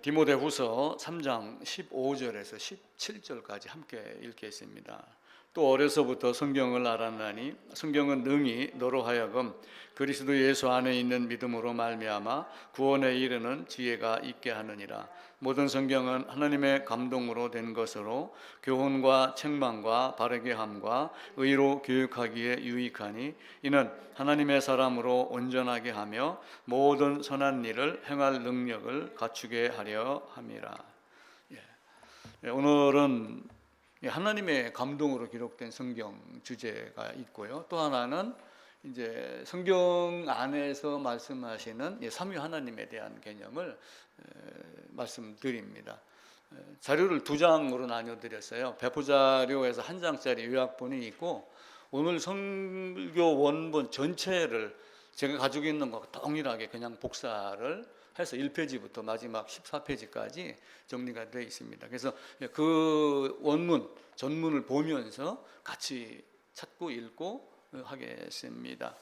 디모데후서 3장 15절에서 17절까지 함께 읽겠습니다. 또 어려서부터 성경을 알았나니 성경은 능히 너로 하여금 그리스도 예수 안에 있는 믿음으로 말미암아 구원에 이르는 지혜가 있게 하느니라. 모든 성경은 하나님의 감동으로 된 것으로 교훈과 책망과 바르게 함과 의로 교육하기에 유익하니 이는 하나님의 사람으로 온전하게 하며 모든 선한 일을 행할 능력을 갖추게 하려 함이라. 오늘은 하나님의 감동으로 기록된 성경 주제가 있고요. 또 하나는 이제 성경 안에서 말씀하시는 삼위 하나님에 대한 개념을 말씀드립니다. 자료를 두 장으로 나눠 드렸어요. 배포 자료에서 한 장짜리 요약본이 있고 오늘 설교 원본 전체를 제가 가지고 있는 것과 동일하게 그냥 복사를 해서 1페이지부터 마지막 14페이지까지 정리가 되어 있습니다. 그래서 그 원문, 전문을 보면서 같이 찾고 읽고 하겠습니다.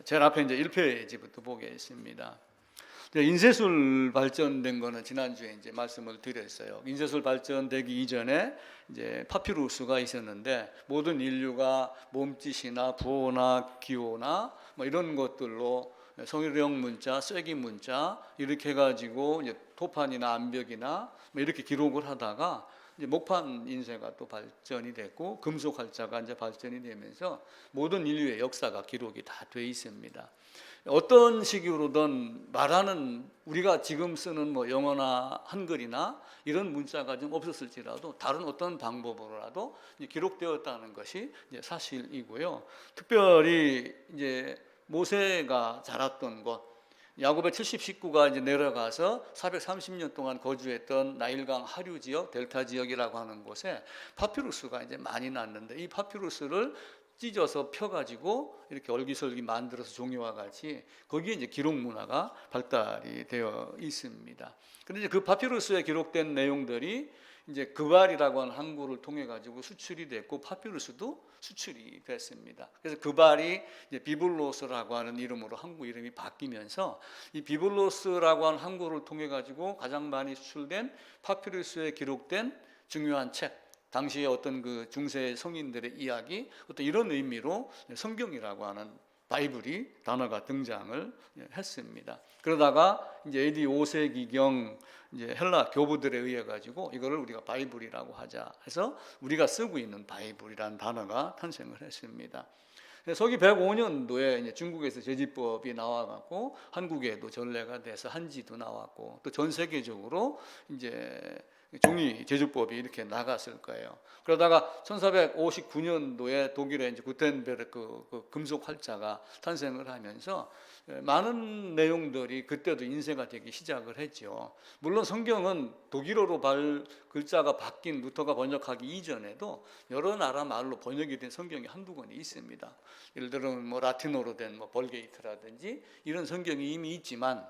제일 앞에 이제 1페이지부터 보겠습니다. 인쇄술 발전된 거는 지난주에 이제 말씀을 드렸어요. 인쇄술 발전되기 이전에 이제 파피루스가 있었는데 모든 인류가 몸짓이나 부호나 기호나 뭐 이런 것들로 성령 문자, 쐐기 문자 이렇게 해가지고 이제 토판이나 암벽이나 뭐 이렇게 기록을 하다가 이제 목판 인쇄가 또 발전이 됐고 금속 활자가 이제 발전이 되면서 모든 인류의 역사가 기록이 다 돼 있습니다. 어떤 식으로든 말하는 우리가 지금 쓰는 뭐 영어나 한글이나 이런 문자가 좀 없었을지라도 다른 어떤 방법으로라도 기록되었다는 것이 이제 사실이고요. 특별히 이제 모세가 자랐던 곳, 야곱의 70 식구가 이제 내려가서 430년 동안 거주했던 나일강 하류 지역, 델타 지역이라고 하는 곳에 파피루스가 이제 많이 났는데 이 파피루스를 찢어서 펴가지고 이렇게 얼기설기 만들어서 종이와 같이 거기에 이제 기록 문화가 발달이 되어 있습니다. 그런데 이제 그 파피루스에 기록된 내용들이 이제 그발이라고 하는 항구를 통해 가지고 수출이 됐고 파피루스도 수출이 됐습니다. 그래서 그발이 이제 비블로스라고 하는 이름으로 항구 이름이 바뀌면서 이 비블로스라고 하는 항구를 통해 가지고 가장 많이 수출된 파피루스에 기록된 중요한 책, 당시에 어떤 그 중세 성인들의 이야기, 어떤 이런 의미로 성경이라고 하는 바이블이 단어가 등장을 했습니다. 그러다가 이제 AD 5세기경 이제 헬라 교부들에 의해 가지고 이거를 우리가 바이블이라고 하자 해서 우리가 쓰고 있는 바이블이라는 단어가 탄생을 했습니다. 서기 105년도에 이제 중국에서 제지법이 나와갖고 한국에도 전례가 돼서 한지도 나왔고 또 전 세계적으로 이제 종이 제조법이 이렇게 나갔을 거예요. 그러다가 1459년도에 독일의 이제 구텐베르크 그 금속 활자가 탄생을 하면서 많은 내용들이 그때도 인쇄가 되기 시작을 했죠. 물론 성경은 독일어로 글자가 바뀐 루터가 번역하기 이전에도 여러 나라 말로 번역이 된 성경이 한두 권이 있습니다. 예를 들면 뭐 라틴어로 된 뭐 벌게이트라든지 이런 성경이 이미 있지만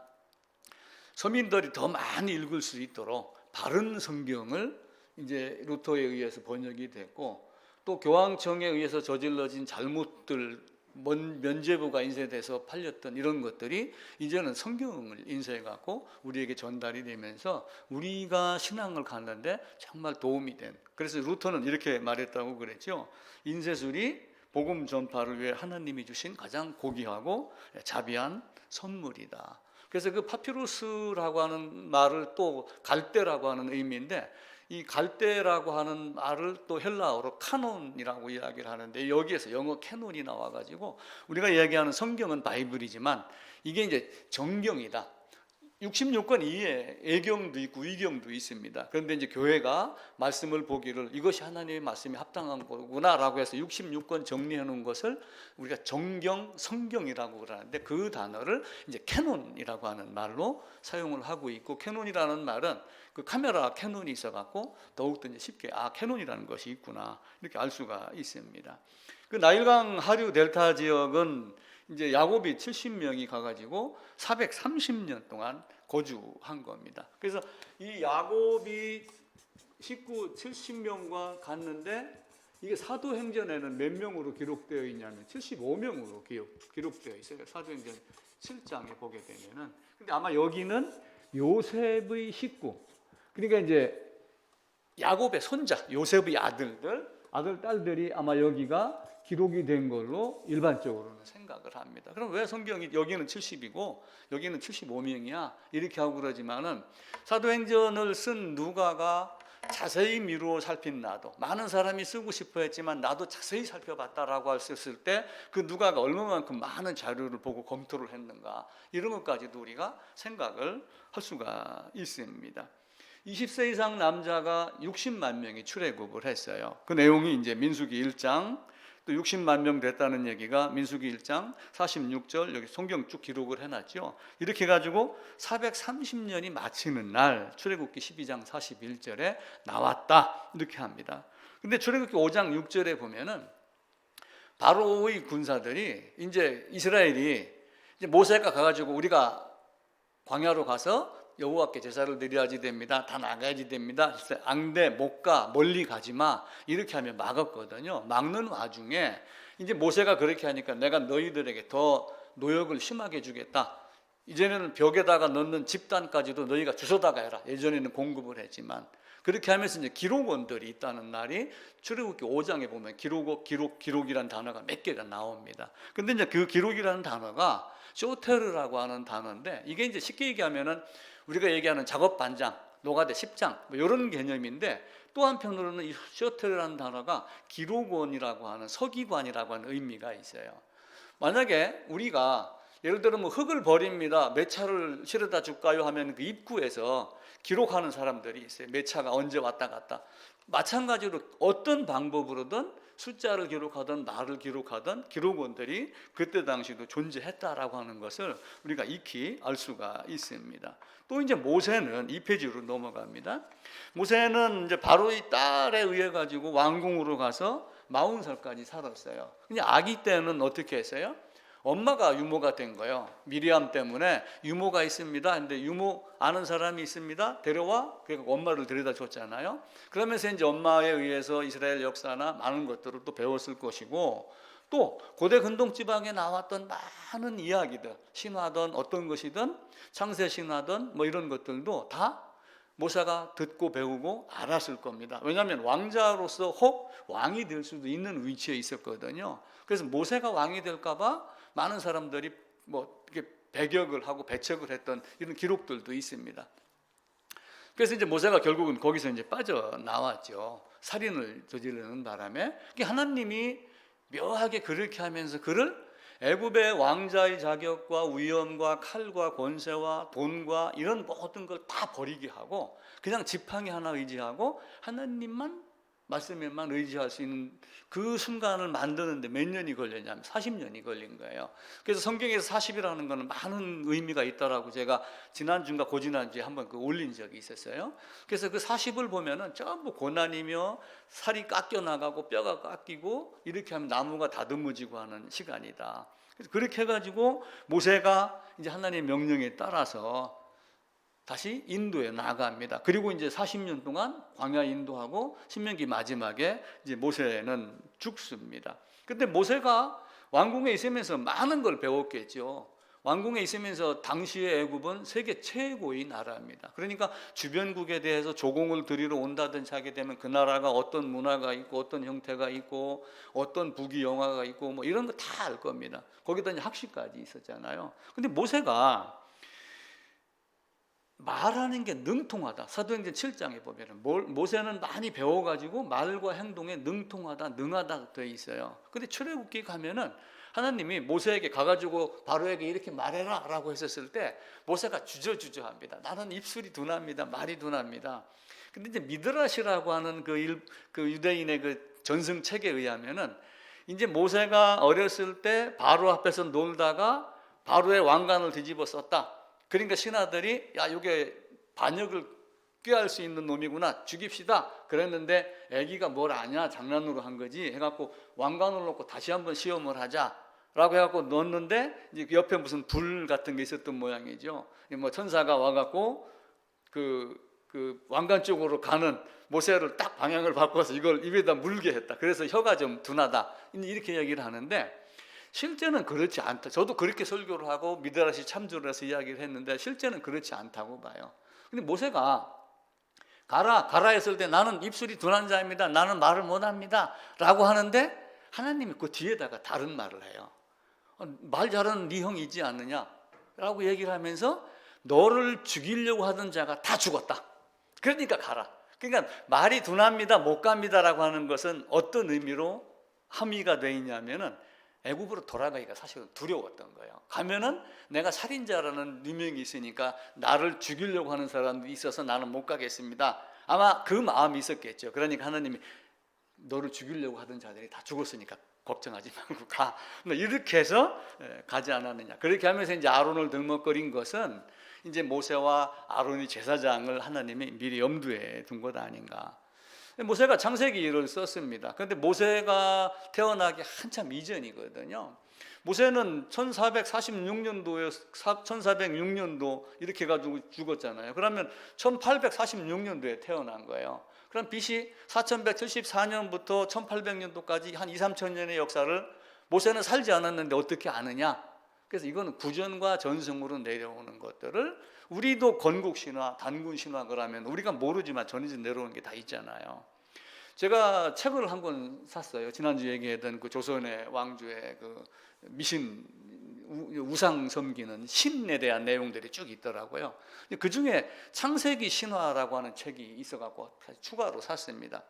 서민들이 더 많이 읽을 수 있도록 바른 성경을 이제 루터에 의해서 번역이 됐고 또 교황청에 의해서 저질러진 잘못들 면죄부가 인쇄돼서 팔렸던 이런 것들이 이제는 성경을 인쇄해 갖고 우리에게 전달이 되면서 우리가 신앙을 갖는데 정말 도움이 된. 그래서 루터는 이렇게 말했다고 그랬죠. 인쇄술이 복음 전파를 위해 하나님이 주신 가장 고귀하고 자비한 선물이다. 그래서 그 파피루스라고 하는 말을 또 갈대라고 하는 의미인데 이 갈대라고 하는 말을 또 헬라어로 카논이라고 이야기를 하는데 여기에서 영어 캐논이 나와가지고 우리가 얘기하는 성경은 바이블이지만 이게 이제 정경이다. 66권 이에 애경도 있고 위경도 있습니다. 그런데 이제 교회가 말씀을 보기를 이것이 하나님의 말씀이 합당한 거구나라고 해서 66권 정리해 놓은 것을 우리가 정경, 성경이라고 그러는데 그 단어를 이제 캐논이라고 하는 말로 사용을 하고 있고 캐논이라는 말은 그 카메라 캐논이 있어갖고 더욱더 이제 쉽게 캐논이라는 것이 있구나 이렇게 알 수가 있습니다. 그 나일강 하류 델타 지역은 이제 야곱이 70명이 가가지고 430년 동안 거주한 겁니다. 그래서 이 야곱이 식구 70명과 갔는데 이게 사도행전에는 몇 명으로 기록되어 있냐면 75명으로 기록되어 있어요. 사도행전 7장에 보게 되면은. 근데 아마 여기는 요셉의 식구, 그러니까 이제 야곱의 손자, 요셉의 아들, 딸들이 아마 여기가 기록이 된 걸로 일반적으로는 생각을 합니다. 그럼 왜 성경이 여기는 70이고 여기는 75명이야? 이렇게 하고 그러지만은 사도행전을 쓴 누가가 자세히 미루어 살핀 나도, 많은 사람이 쓰고 싶어 했지만 나도 자세히 살펴봤다라고 했을 때 그 누가가 얼마만큼 많은 자료를 보고 검토를 했는가, 이런 것까지도 우리가 생각을 할 수가 있습니다. 20세 이상 남자가 60만 명이 출애굽을 했어요. 그 내용이 이제 민수기 1장, 또 60만 명 됐다는 얘기가 민수기 1장 46절 여기 성경 쭉 기록을 해놨죠. 이렇게 해가지고 430년이 마치는 날 출애굽기 12장 41절에 나왔다, 이렇게 합니다. 근데 출애굽기 5장 6절에 보면은 바로의 군사들이 이제 이스라엘이 이제 모세가 가가지고 우리가 광야로 가서 여호와께 제사를 드려야지 됩니다, 다 나가야지 됩니다, 앙대 못 가, 멀리 가지 마, 이렇게 하면 막았거든요. 막는 와중에 이제 모세가 그렇게 하니까 내가 너희들에게 더 노역을 심하게 주겠다, 이제는 벽에다가 넣는 집단까지도 너희가 주워다가 해라. 예전에는 공급을 했지만 그렇게 하면서 이제 기록원들이 있다는 날이 출애굽기 5장에 보면 기록이라는 단어가 몇 개가 나옵니다. 근데 이제 그 기록이라는 단어가 쇼테르라고 하는 단어인데, 이게 이제 쉽게 얘기하면은 우리가 얘기하는 작업 반장, 노가대 10장 뭐 이런 개념인데, 또 한편으로는 이 쇼테르라는 단어가 기록원이라고 하는 서기관이라고 하는 의미가 있어요. 만약에 우리가 예를 들어 뭐 흙을 버립니다, 몇 차를 실어다 줄까요 하면 그 입구에서 기록하는 사람들이 있어요. 몇 차가 언제 왔다 갔다. 마찬가지로 어떤 방법으로든 숫자를 기록하든 말을 기록하든 기록원들이 그때 당시도 존재했다라고 하는 것을 우리가 익히 알 수가 있습니다. 또 이제 모세는 2페이지로 넘어갑니다. 모세는 이제 바로의 딸에 의해 가지고 왕궁으로 가서 40살까지 살았어요. 근데 아기 때는 어떻게 했어요? 엄마가 유모가 된 거예요. 미리암 때문에 유모가 있습니다. 근데 유모 아는 사람이 있습니다. 데려와. 그러니까 엄마를 데려다 줬잖아요. 그러면서 이제 엄마에 의해서 이스라엘 역사나 많은 것들을 또 배웠을 것이고, 또 고대 근동 지방에 나왔던 많은 이야기들, 신화든 어떤 것이든 창세 신화든 뭐 이런 것들도 다 모세가 듣고 배우고 알았을 겁니다. 왜냐하면 왕자로서 혹 왕이 될 수도 있는 위치에 있었거든요. 그래서 모세가 왕이 될까봐 많은 사람들이 뭐 이렇게 배격을 하고 배척을 했던 이런 기록들도 있습니다. 그래서 이제 모세가 결국은 거기서 이제 빠져나왔죠. 살인을 저지르는 바람에. 하나님이 묘하게 그렇게 하면서 그를 애굽의 왕자의 자격과 위엄과 칼과 권세와 돈과 이런 모든 걸 다 버리게 하고 그냥 지팡이 하나 의지하고 하나님만 말씀에만 의지할 수 있는 그 순간을 만드는데 몇 년이 걸렸냐면 40년이 걸린 거예요. 그래서 성경에서 40이라는 것은 많은 의미가 있다라고 제가 지난주인가 고지난주에 한번 올린 적이 있었어요. 그래서 그 40을 보면은 전부 고난이며 살이 깎여 나가고 뼈가 깎이고 이렇게 하면 나무가 다듬어지고 하는 시간이다. 그래서 그렇게 해가지고 모세가 이제 하나님의 명령에 따라서 다시 인도에 나갑니다. 그리고 이제 40년 동안 광야 인도하고 신명기 마지막에 이제 모세는 죽습니다. 근데 모세가 왕궁에 있으면서 많은 걸 배웠겠죠. 왕궁에 있으면서 당시의 애굽은 세계 최고의 나라입니다. 그러니까 주변국에 대해서 조공을 드리러 온다든지 하게 되면 그 나라가 어떤 문화가 있고 어떤 형태가 있고 어떤 부귀 영화가 있고 뭐 이런 거 다 알 겁니다. 거기다 이제 학식까지 있었잖아요. 근데 모세가 말하는 게 능통하다. 사도행전 7장에 보면 모세는 많이 배워가지고 말과 행동에 능통하다, 능하다 되어 있어요. 근데 출애굽기 가면은 하나님이 모세에게 가가지고 바로에게 이렇게 말해라 라고 했었을 때 모세가 주저주저합니다. 나는 입술이 둔합니다. 말이 둔합니다. 근데 이제 미드라시라고 하는 그 유대인의 그 전승책에 의하면은 이제 모세가 어렸을 때 바로 앞에서 놀다가 바로의 왕관을 뒤집어 썼다. 그러니까 신하들이 야 이게 반역을 꾀할 수 있는 놈이구나, 죽입시다 그랬는데 애기가 뭘 아냐, 장난으로 한 거지 해갖고 왕관을 놓고 다시 한번 시험을 하자라고 해갖고 넣었는데 이제 옆에 무슨 불 같은 게 있었던 모양이죠. 뭐 천사가 와갖고 그 왕관 쪽으로 가는 모세를 딱 방향을 바꿔서 이걸 입에다 물게 했다. 그래서 혀가 좀 둔하다 이렇게 얘기를 하는데 실제는 그렇지 않다. 저도 그렇게 설교를 하고 미드라시 참조를 해서 이야기를 했는데 실제는 그렇지 않다고 봐요. 근데 모세가 가라 했을 때 나는 입술이 둔한 자입니다. 나는 말을 못합니다. 라고 하는데 하나님이 그 뒤에다가 다른 말을 해요. 말 잘하는 네 형이지 않느냐? 라고 얘기를 하면서 너를 죽이려고 하던 자가 다 죽었다. 그러니까 가라. 그러니까 말이 둔합니다, 못 갑니다라고 하는 것은 어떤 의미로 함의가 돼 있냐면은 애굽으로 돌아가기가 사실은 두려웠던 거예요. 가면은 내가 살인자라는 누명이 있으니까 나를 죽이려고 하는 사람들이 있어서 나는 못 가겠습니다. 아마 그 마음이 있었겠죠. 그러니까 하나님이 너를 죽이려고 하던 자들이 다 죽었으니까 걱정하지 말고 가. 이렇게 해서 가지 않았느냐. 그렇게 하면서 이제 아론을 들먹거린 것은 이제 모세와 아론이 제사장을 하나님이 미리 염두에 둔 것 아닌가. 모세가 창세기를 썼습니다. 그런데 모세가 태어나기 한참 이전이거든요. 모세는 1446년도에 1406년도 이렇게 가지고 죽었잖아요. 그러면 1846년도에 태어난 거예요. 그럼 BC 4174년부터 1800년도까지 한 2, 3천 년의 역사를 모세는 살지 않았는데 어떻게 아느냐? 그래서 이거는 구전과 전승으로 내려오는 것들을 우리도 건국신화, 단군신화 그러면 우리가 모르지만 전해져 내려오는 게 다 있잖아요. 제가 책을 한 권 샀어요. 지난주 얘기했던 그 조선의 왕조의 그 미신 우상 섬기는 신에 대한 내용들이 쭉 있더라고요. 그 중에 창세기 신화라고 하는 책이 있어갖고 추가로 샀습니다.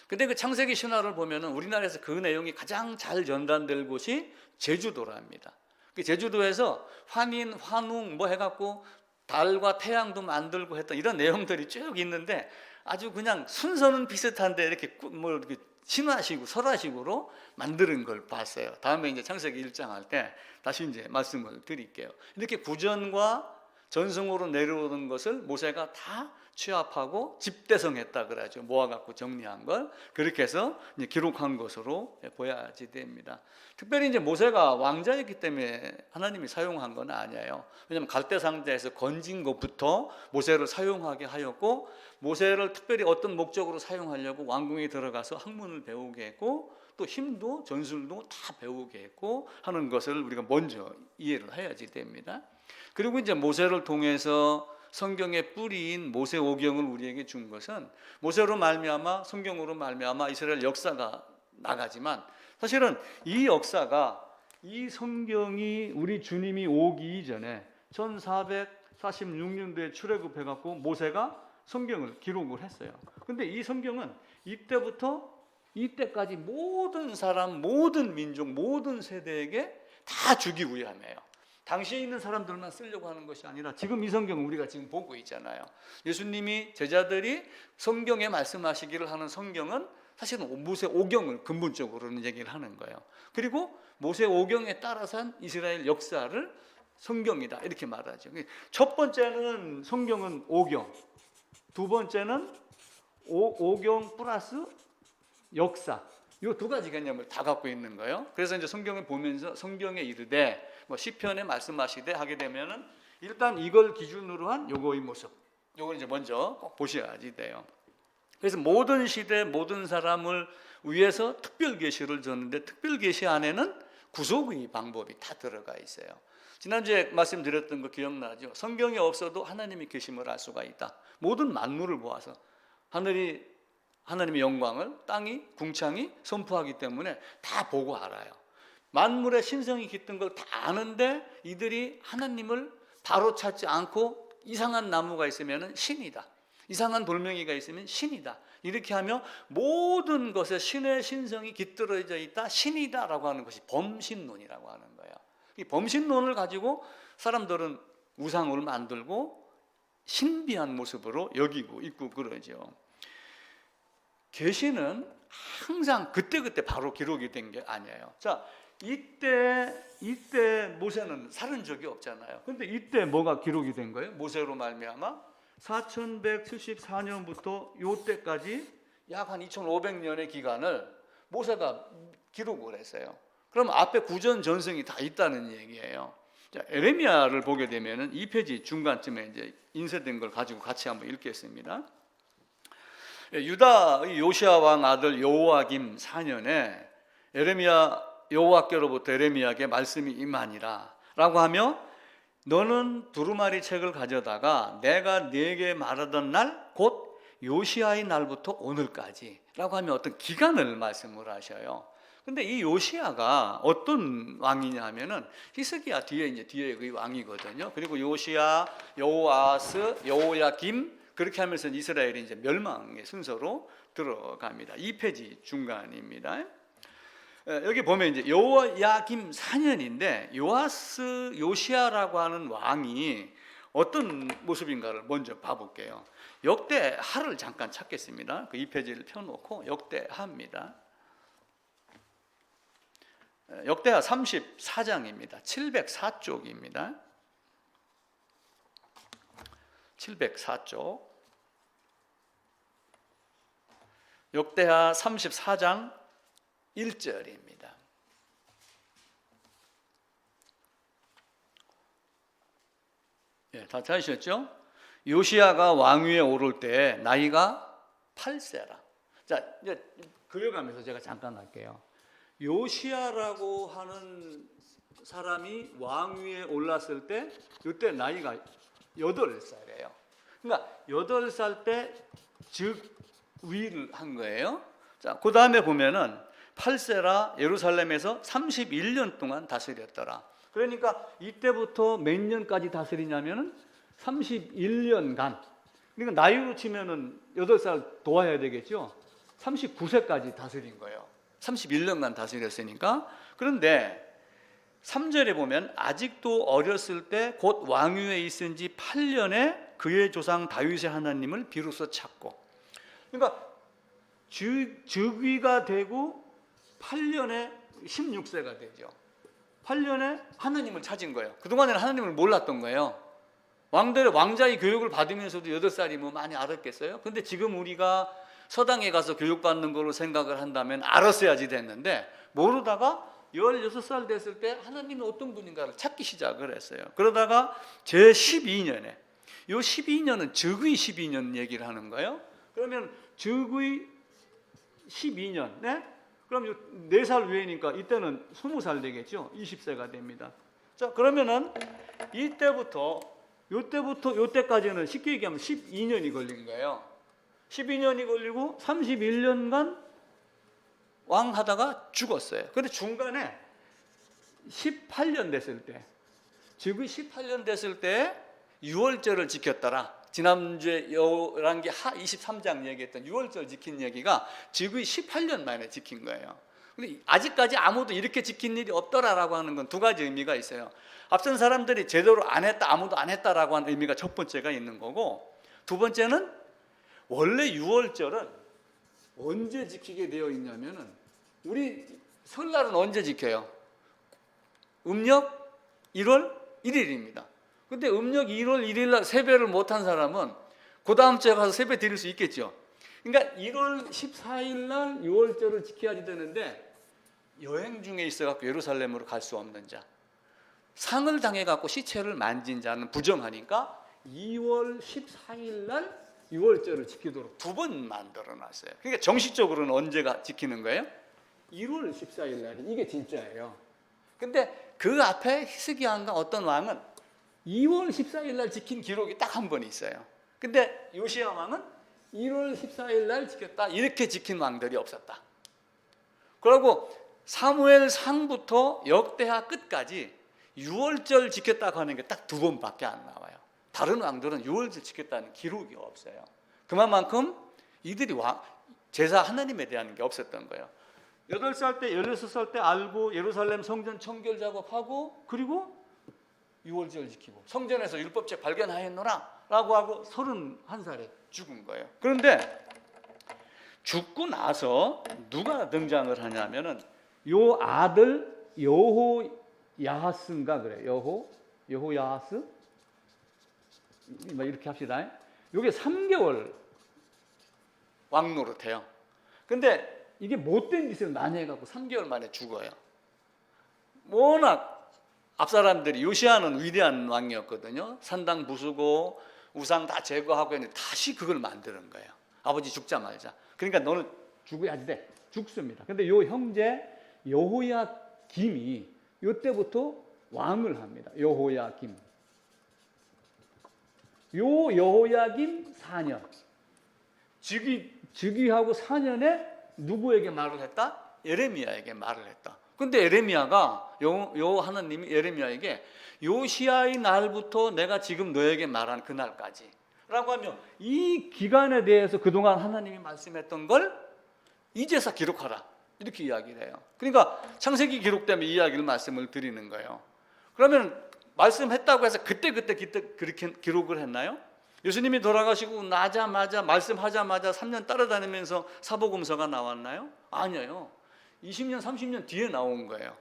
근데 그 창세기 신화를 보면은 우리나라에서 그 내용이 가장 잘 전달될 곳이 제주도랍니다. 그 제주도에서 환인, 환웅 뭐 해갖고 달과 태양도 만들고 했던 이런 내용들이 쭉 있는데 아주 그냥 순서는 비슷한데 이렇게 뭐 이렇게 신화식으로 설화식으로 만드는 걸 봤어요. 다음에 이제 창세기 1장 할 때 다시 이제 말씀을 드릴게요. 이렇게 구전과 전승으로 내려오는 것을 모세가 다 취합하고 집대성했다 그러죠. 모아갖고 정리한 걸 그렇게 해서 이제 기록한 것으로 보야지 됩니다. 특별히 이제 모세가 왕자였기 때문에 하나님이 사용한 건 아니에요. 왜냐하면 갈대 상자에서 건진 것부터 모세를 사용하게 하였고 모세를 특별히 어떤 목적으로 사용하려고 왕궁에 들어가서 학문을 배우게 했고 또 힘도 전술도 다 배우게 했고 하는 것을 우리가 먼저 이해를 해야지 됩니다. 그리고 이제 모세를 통해서 성경의 뿌리인 모세오경을 우리에게 준 것은 모세로 말미암아 성경으로 말미암아 이스라엘 역사가 나가지만 사실은 이 역사가 이 성경이 우리 주님이 오기 이전에 1446년도에 출애굽해 갖고 모세가 성경을 기록을 했어요. 근데 이 성경은 이때부터 이때까지 모든 사람, 모든 민족, 모든 세대에게 다 주기 위함이에요. 당시에 있는 사람들만 쓰려고 하는 것이 아니라 지금 이 성경을 우리가 지금 보고 있잖아요. 예수님이 제자들이 성경에 말씀하시기를 하는 성경은 사실은 모세오경을 근본적으로는 얘기를 하는 거예요. 그리고 모세오경에 따라서 한 이스라엘 역사를 성경이다 이렇게 말하죠. 첫 번째는 성경은 오경, 두 번째는 오경 플러스 역사. 이 두 가지 개념을 다 갖고 있는 거예요. 그래서 이제 성경을 보면서 성경에 이르되 뭐 시편에 말씀하시되 하게 되면은 일단 이걸 기준으로 한 요거의 모습. 요걸 이제 먼저 꼭 보셔야지 돼요. 그래서 모든 시대 모든 사람을 위해서 특별 계시를 줬는데 특별 계시 안에는 구속의 방법이 다 들어가 있어요. 지난주에 말씀드렸던 거 기억나죠? 성경이 없어도 하나님의 계심을 알 수가 있다. 모든 만물을 모아서 하나님의 영광을 땅이 궁창이 선포하기 때문에 다 보고 알아요. 만물의 신성이 깃든 걸 다 아는데 이들이 하나님을 바로 찾지 않고 이상한 나무가 있으면 신이다. 이상한 돌멩이가 있으면 신이다. 이렇게 하며 모든 것에 신의 신성이 깃들어져 있다. 신이다라고 하는 것이 범신론이라고 하는 거예요. 이 범신론을 가지고 사람들은 우상을 만들고 신비한 모습으로 여기고 있고 그러죠. 계시는 항상 그때그때 바로 기록이 된 게 아니에요. 자, 이때 모세는 살은 적이 없잖아요. 근데 이때 뭐가 기록이 된 거예요? 모세로 말미암아 4174년부터 요때까지 약 한 2500년의 기간을 모세가 기록을 했어요. 그럼 앞에 구전 전승이 다 있다는 얘기예요. 자, 에레미야를 보게 되면은 2페이지 중간쯤에 이제 인쇄된 걸 가지고 같이 한번 읽겠습니다. 유다 요시야 왕 아들 여호와김 4년에 에레미야 여호와께로부터 에레미야에게 말씀이 임하니라 라고 하며 너는 두루마리 책을 가져다가 내가 네게 말하던 날 곧 요시야의 날부터 오늘까지 라고 하면 어떤 기간을 말씀을 하셔요. 근데 이 요시야가 어떤 왕이냐 하면은 히스기야 뒤에 그 왕이거든요. 그리고 요시야, 여호아스, 여호야김 그렇게 하면서 이스라엘이 이제 멸망의 순서로 들어갑니다. 2페이지 중간입니다. 여기 보면 이제 여호야김 4년인데 요시야라고 하는 왕이 어떤 모습인가를 먼저 봐볼게요. 역대하를 잠깐 찾겠습니다. 그 2페이지를 펴놓고 역대하입니다. 역대하 34장입니다. 704쪽입니다. 704쪽. 역대하 34장 1절입니다. 예, 다 찾으셨죠? 요시야가 왕위에 오를 때 나이가 8세라. 자, 이제 그려가면서 제가 잠깐 할게요. 요시야라고 하는 사람이 왕위에 올랐을 때 이때 나이가 8살이에요. 그러니까 8살 때 즉위를 한 거예요. 자, 그 다음에 보면은 8세라 예루살렘에서 31년 동안 다스렸더라. 그러니까 이때부터 몇 년까지 다스리냐면은 31년간. 그러니까 나이로 치면은 8살 도와야 되겠죠. 39세까지 다스린 거예요. 31년간 다스렸으니까. 그런데 3절에 보면 아직도 어렸을 때 곧 왕위에 있은 지 8년에 그의 조상 다윗의 하나님을 비로소 찾고. 그러니까 즉위가 되고 8년에 16세가 되죠. 8년에 하나님을 찾은 거예요. 그동안에는 하나님을 몰랐던 거예요. 왕자의 교육을 받으면서도 8살이면 많이 알았겠어요? 근데 지금 우리가 서당에 가서 교육받는 걸로 생각을 한다면 알았어야지 됐는데 모르다가 16살 됐을 때 하나님이 어떤 분인가를 찾기 시작을 했어요. 그러다가 제 12년에 이 12년은 즉위 12년 얘기를 하는 거예요. 그러면 즉위 12년, 네? 그럼 4살 위에니까 이때는 20살 되겠죠. 20세가 됩니다. 자, 그러면은 이때부터 요때까지는 쉽게 얘기하면 12년이 걸린 거예요. 12년이 걸리고 31년간 왕하다가 죽었어요. 그런데 중간에 18년 됐을 때, 즉위 18년 됐을 때 유월절을 지켰더라. 지난주에 열왕기 하 23장 얘기했던 유월절 지킨 얘기가 즉위 18년 만에 지킨 거예요. 근데 아직까지 아무도 이렇게 지킨 일이 없더라라고 하는 건 두 가지 의미가 있어요. 앞선 사람들이 제대로 안 했다, 아무도 안 했다라고 하는 의미가 첫 번째가 있는 거고, 두 번째는 원래 유월절은 언제 지키게 되어 있냐면은 우리 설날은 언제 지켜요? 음력 1월 1일입니다. 근데 음력 1월 1일 날 세배를 못한 사람은 그 다음 주에 가서 세배 드릴 수 있겠죠. 그러니까 1월 14일 날 유월절을 지켜야지 되는데 여행 중에 있어갖고 예루살렘으로 갈 수 없는 자, 상을 당해갖고 시체를 만진 자는 부정하니까 2월 14일 날 유월절을 지키도록 두 번 만들어놨어요. 그러니까 정식적으로는 언제가 지키는 거예요? 1월 14일 날이 이게 진짜예요. 근데 그 앞에 히스기야인가 어떤 왕은 2월 14일 날 지킨 기록이 딱 한 번 있어요. 근데 요시야 왕은 1월 14일 날 지켰다. 이렇게 지킨 왕들이 없었다. 그리고 사무엘 상부터 역대하 끝까지 유월절 지켰다고 하는 게 딱 두 번밖에 안 나와요. 다른 왕들은 유월절 지켰다는 기록이 없어요. 그만큼 이들이 제사 하나님에 대한 게 없었던 거예요. 8살 때 16살 때 알고 예루살렘 성전 청결 작업하고 그리고 유월절 지키고 성전에서 율법책 발견하였노라 라고 하고 31살에 죽은 거예요. 그런데 죽고 나서 누가 등장을 하냐면은 요 아들 여호야하스인가 그래요. 여호야하스 이렇게 합시다. 요게 3개월 왕 노릇해요. 근데 이게 못된 짓을 많이 해갖고 3개월 만에 죽어요. 워낙 앞사람들이 요시야는 위대한 왕이었거든요. 산당 부수고 우상 다 제거하고 했는데 다시 그걸 만드는 거예요. 아버지 죽자마자. 그러니까 너는 죽어야지 돼. 죽습니다. 근데 요 형제 여호야스가 김이 이때부터 왕을 합니다. 여호야김. 요 여호야김 4년. 즉위하고 4년에 누구에게 말을 했다? 예레미야에게 말을 했다. 근데 예레미야가 요 하나님이 예레미야에게 요시야의 날부터 내가 지금 너에게 말한 그날까지 라고 하면 이 기간에 대해서 그동안 하나님이 말씀했던 걸 이제서 기록하라 이렇게 이야기를 해요. 그러니까 창세기 기록되면 이 이야기를 말씀을 드리는 거예요. 그러면 말씀했다고 해서 그때 그렇게 기록을 했나요? 예수님이 돌아가시고 나자마자 말씀하자마자 3년 따라다니면서 사복음서가 나왔나요? 아니에요. 20년 30년 뒤에 나온 거예요.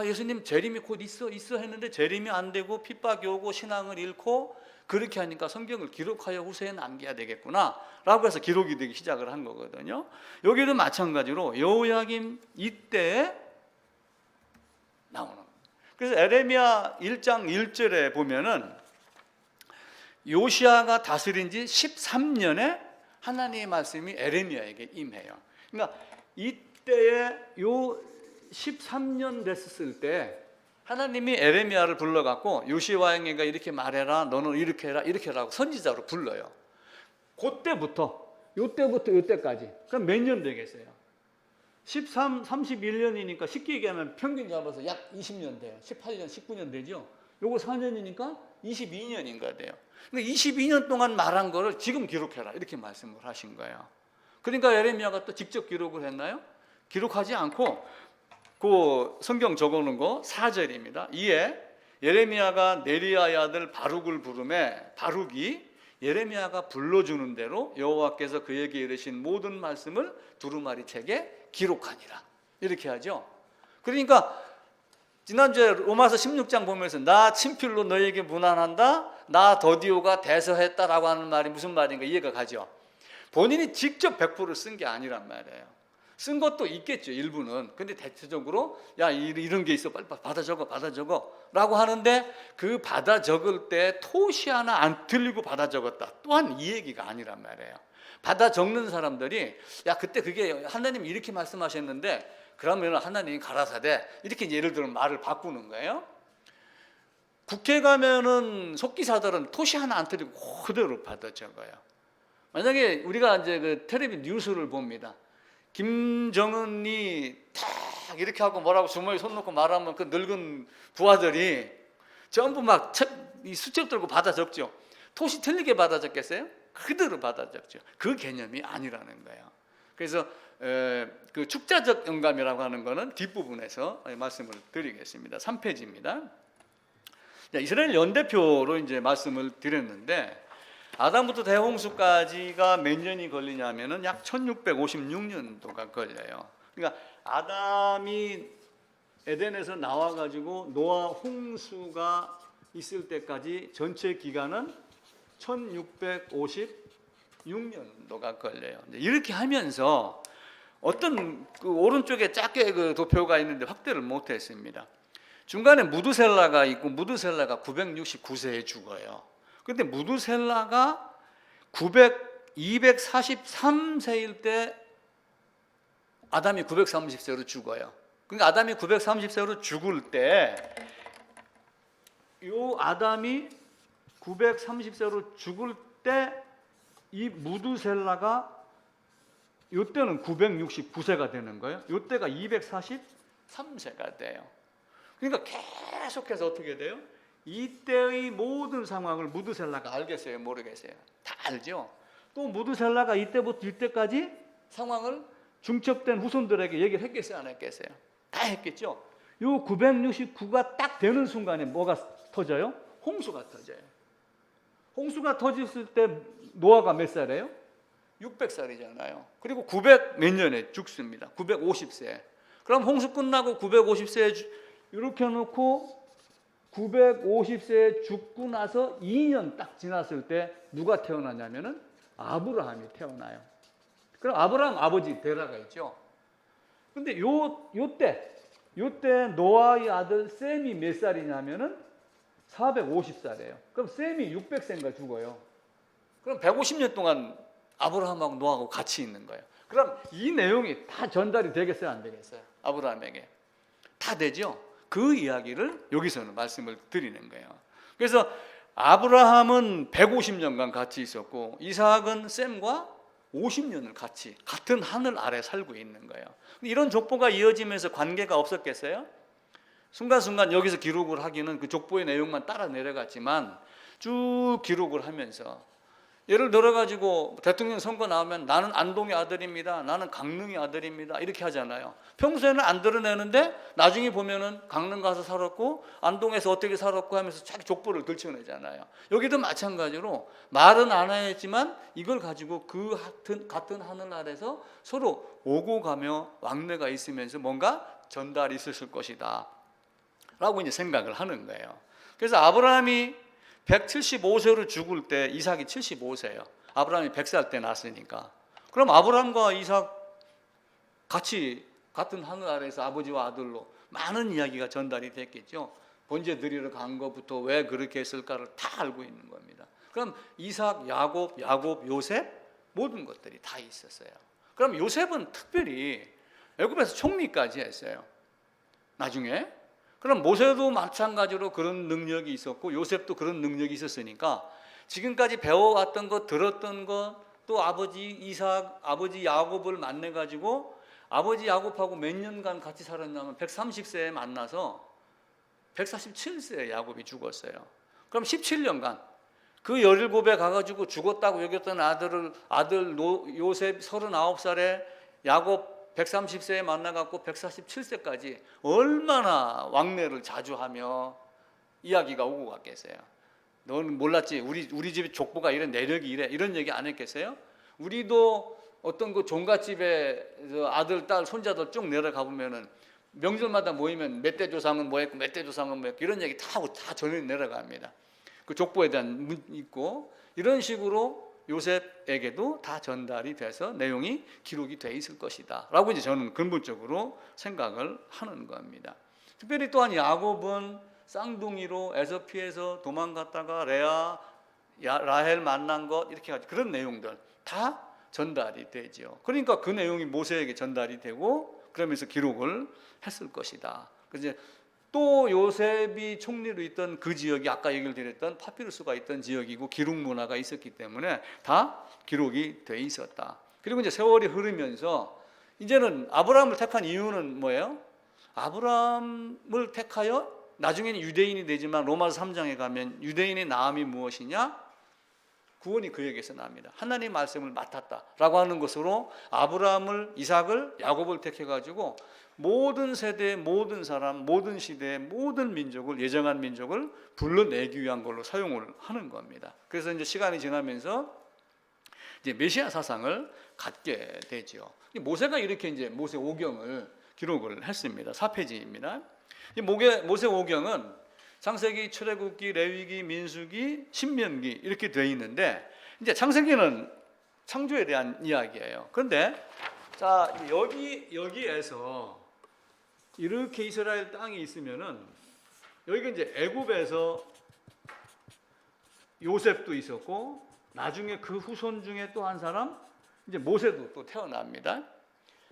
예수님 재림이 곧 있어 했는데 재림이 안 되고 핍박이 오고 신앙을 잃고 그렇게 하니까 성경을 기록하여 후세에 남겨야 되겠구나 라고 해서 기록이 되기 시작을 한 거거든요. 여기도 마찬가지로 여호야김 이때에 나오는 거예요. 그래서 에레미야 1장 1절에 보면은 요시야가 다스린 지 13년에 하나님의 말씀이 에레미야에게 임해요. 그러니까 이때에 요 13년 됐을 때 하나님이 에레미야를 불러갖고 요시야에게 이렇게 말해라, 너는 이렇게 해라, 이렇게 하라고 선지자로 불러요. 그때부터 요때까지 그럼 몇 년 되겠어요? 31년이니까 쉽게 얘기하면 평균 잡아서 약 20년 돼요. 18년, 19년 되죠. 요거 4년이니까 22년인가 돼요. 그러니까 22년 동안 말한 거를 지금 기록해라 이렇게 말씀을 하신 거예요. 그러니까 에레미야가 또 직접 기록을 했나요? 기록하지 않고 그 성경 적어놓은 거 4절입니다. 이에 예레미야가 네리야의 아들 바룩을 부르매 바룩이 예레미야가 불러주는 대로 여호와께서 그에게 이르신 모든 말씀을 두루마리 책에 기록하니라 이렇게 하죠. 그러니까 지난주에 로마서 16장 보면서 나 친필로 너에게 문안한다, 나 더디오가 대서했다라고 하는 말이 무슨 말인가 이해가 가죠. 본인이 직접 100%를 쓴 게 아니란 말이에요. 쓴 것도 있겠죠, 일부는. 근데 대체적으로 야 이런 게 있어, 빨리 받아 적어 라고 하는데 그 받아 적을 때 토시 하나 안 틀리고 받아 적었다 또한 이 얘기가 아니란 말이에요. 받아 적는 사람들이 야 그때 그게 하나님이 이렇게 말씀하셨는데 그러면 하나님이 가라사대 이렇게 예를 들면 말을 바꾸는 거예요. 국회 가면은 속기사들은 토시 하나 안 틀리고 그대로 받아 적어요. 만약에 우리가 이제 그 텔레비 뉴스를 봅니다. 김정은이 탁 이렇게 하고 뭐라고 주머니에 손 놓고 말하면 그 늙은 부하들이 전부 막 이 수첩 들고 받아 적죠. 토시 틀리게 받아 적겠어요? 그대로 받아 적죠. 그 개념이 아니라는 거예요. 그래서 그 축자적 영감이라고 하는 거는 뒷부분에서 말씀을 드리겠습니다. 3페이지입니다. 이스라엘 연대표로 이제 말씀을 드렸는데 아담부터 대홍수까지가 몇 년이 걸리냐면은 약 1656년도가 걸려요. 그러니까 아담이 에덴에서 나와 가지고 노아 홍수가 있을 때까지 전체 기간은 1656년도가 걸려요. 이렇게 하면서 어떤 그 오른쪽에 작게 그 도표가 있는데 확대를 못 했습니다. 중간에 무드셀라가 있고 무드셀라가 969세에 죽어요. 근데 무드셀라가 243세일 때 아담이 930세로 죽어요. 그러니까 아담이 930세로 죽을 때 요 아담이 930세로 죽을 때 이 무드셀라가 요때는 969세가 되는 거예요. 요때가 243세가 돼요. 그러니까 계속해서 어떻게 돼요? 이때의 모든 상황을 무드셀라가 알겠어요? 모르겠어요? 다 알죠? 또 무드셀라가 이때부터 이때까지 상황을 중첩된 후손들에게 얘기를 했겠어요? 안 했겠어요? 다 했겠죠? 요 969가 딱 되는 순간에 뭐가 터져요? 홍수가 터져요. 홍수가 터졌을 때 노아가 몇 살이에요? 600살이잖아요. 그리고 900 몇 년에 죽습니다. 950세. 그럼 홍수 끝나고 950세에 이렇게 놓고 950세에 죽고 나서 2년 딱 지났을 때 누가 태어나냐면은 아브라함이 태어나요. 그럼 아브라함 아버지 데라가 있죠. 근데 요때 노아의 아들 셈이 몇 살이냐면은 450살이에요. 그럼 셈이 600세인가 죽어요. 그럼 150년 동안 아브라함하고 노아하고 같이 있는 거예요. 그럼 이 내용이 다 전달이 되겠어요, 안 되겠어요? 아브라함에게 다 되죠. 그 이야기를 여기서는 말씀을 드리는 거예요. 그래서 아브라함은 150년간 같이 있었고 이삭은 셈과 50년을 같이 같은 하늘 아래 살고 있는 거예요. 이런 족보가 이어지면서 관계가 없었겠어요? 순간순간 여기서 기록을 하기는 그 족보의 내용만 따라 내려갔지만 쭉 기록을 하면서 예를 들어 가지고 대통령 선거 나오면 나는 안동의 아들입니다. 나는 강릉의 아들입니다. 이렇게 하잖아요. 평소에는 안 드러내는데 나중에 보면은 강릉 가서 살았고 안동에서 어떻게 살았고 하면서 자기 족보를 들춰내잖아요. 여기도 마찬가지로 말은 안 하였지만 이걸 가지고 그 같은 하늘 아래서 서로 오고 가며 왕래가 있으면서 뭔가 전달이 있었을 것이다 라고 이제 생각을 하는 거예요. 그래서 아브라함이 175세로 죽을 때 이삭이 75세예요. 아브라함이 100살 때 났으니까. 그럼 아브라함과 이삭 같이 같은 하늘 아래에서 아버지와 아들로 많은 이야기가 전달이 됐겠죠. 번제 드리러 간 것부터 왜 그렇게 했을까를 다 알고 있는 겁니다. 그럼 이삭, 야곱, 요셉 모든 것들이 다 있었어요. 그럼 요셉은 특별히 애굽에서 총리까지 했어요. 나중에. 그럼 모세도 마찬가지로 그런 능력이 있었고 요셉도 그런 능력이 있었으니까 지금까지 배워왔던 것, 들었던 것, 또 아버지 이삭, 아버지 야곱을 만나 가지고 아버지 야곱하고 몇 년간 같이 살았냐면 130세에 만나서 147세에 야곱이 죽었어요. 그럼 17년간 그 17에 가가지고 죽었다고 여겼던 아들 요셉 39살에 야곱 130세에 만나갖고 147세까지 얼마나 왕래를 자주 하며 이야기가 오고 갔겠어요. 너는 몰랐지? 우리 집 족보가 이래, 내력이 이래, 이런 얘기 안 했겠어요? 우리도 어떤 그 종갓집에 아들, 딸, 손자들 쭉 내려가 보면은 명절마다 모이면 몇 대 조상은 뭐 했고 몇 대 조상은 뭐 했고 이런 얘기 다 전해 내려갑니다. 그 족보에 대한 문 있고 이런 식으로 요셉에게도 다 전달이 돼서 내용이 기록이 돼 있을 것이다 라고 이제 저는 근본적으로 생각을 하는 겁니다. 특별히 또한 야곱은 쌍둥이로 에서피에서 도망갔다가 레아, 라헬 만난 것 이렇게 가지고 그런 내용들 다 전달이 되죠. 그러니까 그 내용이 모세에게 전달이 되고 그러면서 기록을 했을 것이다. 그래서 또 요셉이 총리로 있던 그 지역이 아까 얘기를 드렸던 파피루스가 있던 지역이고 기록 문화가 있었기 때문에 다 기록이 돼 있었다. 그리고 이제 세월이 흐르면서 이제는 아브라함을 택한 이유는 뭐예요? 아브라함을 택하여 나중에는 유대인이 되지만 로마서 3장에 가면 유대인의 나음이 무엇이냐? 구원이 그에게서 납니다. 하나님의 말씀을 맡았다라고 하는 것으로 아브라함을, 이삭을, 야곱을 택해가지고 모든 세대, 모든 사람, 모든 시대의 모든 민족을, 예정한 민족을 불러내기 위한 걸로 사용을 하는 겁니다. 그래서 이제 시간이 지나면서 이제 메시아 사상을 갖게 되죠. 모세가 이렇게 이제 모세 오경을 기록을 했습니다. 4페이지입니다. 이 모세 오경은 창세기, 출애굽기, 레위기, 민수기, 신명기 이렇게 되어 있는데 이제 창세기는 창조에 대한 이야기예요. 그런데 자 여기에서 이렇게 이스라엘 땅이 있으면은 여기가 이제 애굽에서 요셉도 있었고 나중에 그 후손 중에 또 한 사람 이제 모세도 또 태어납니다.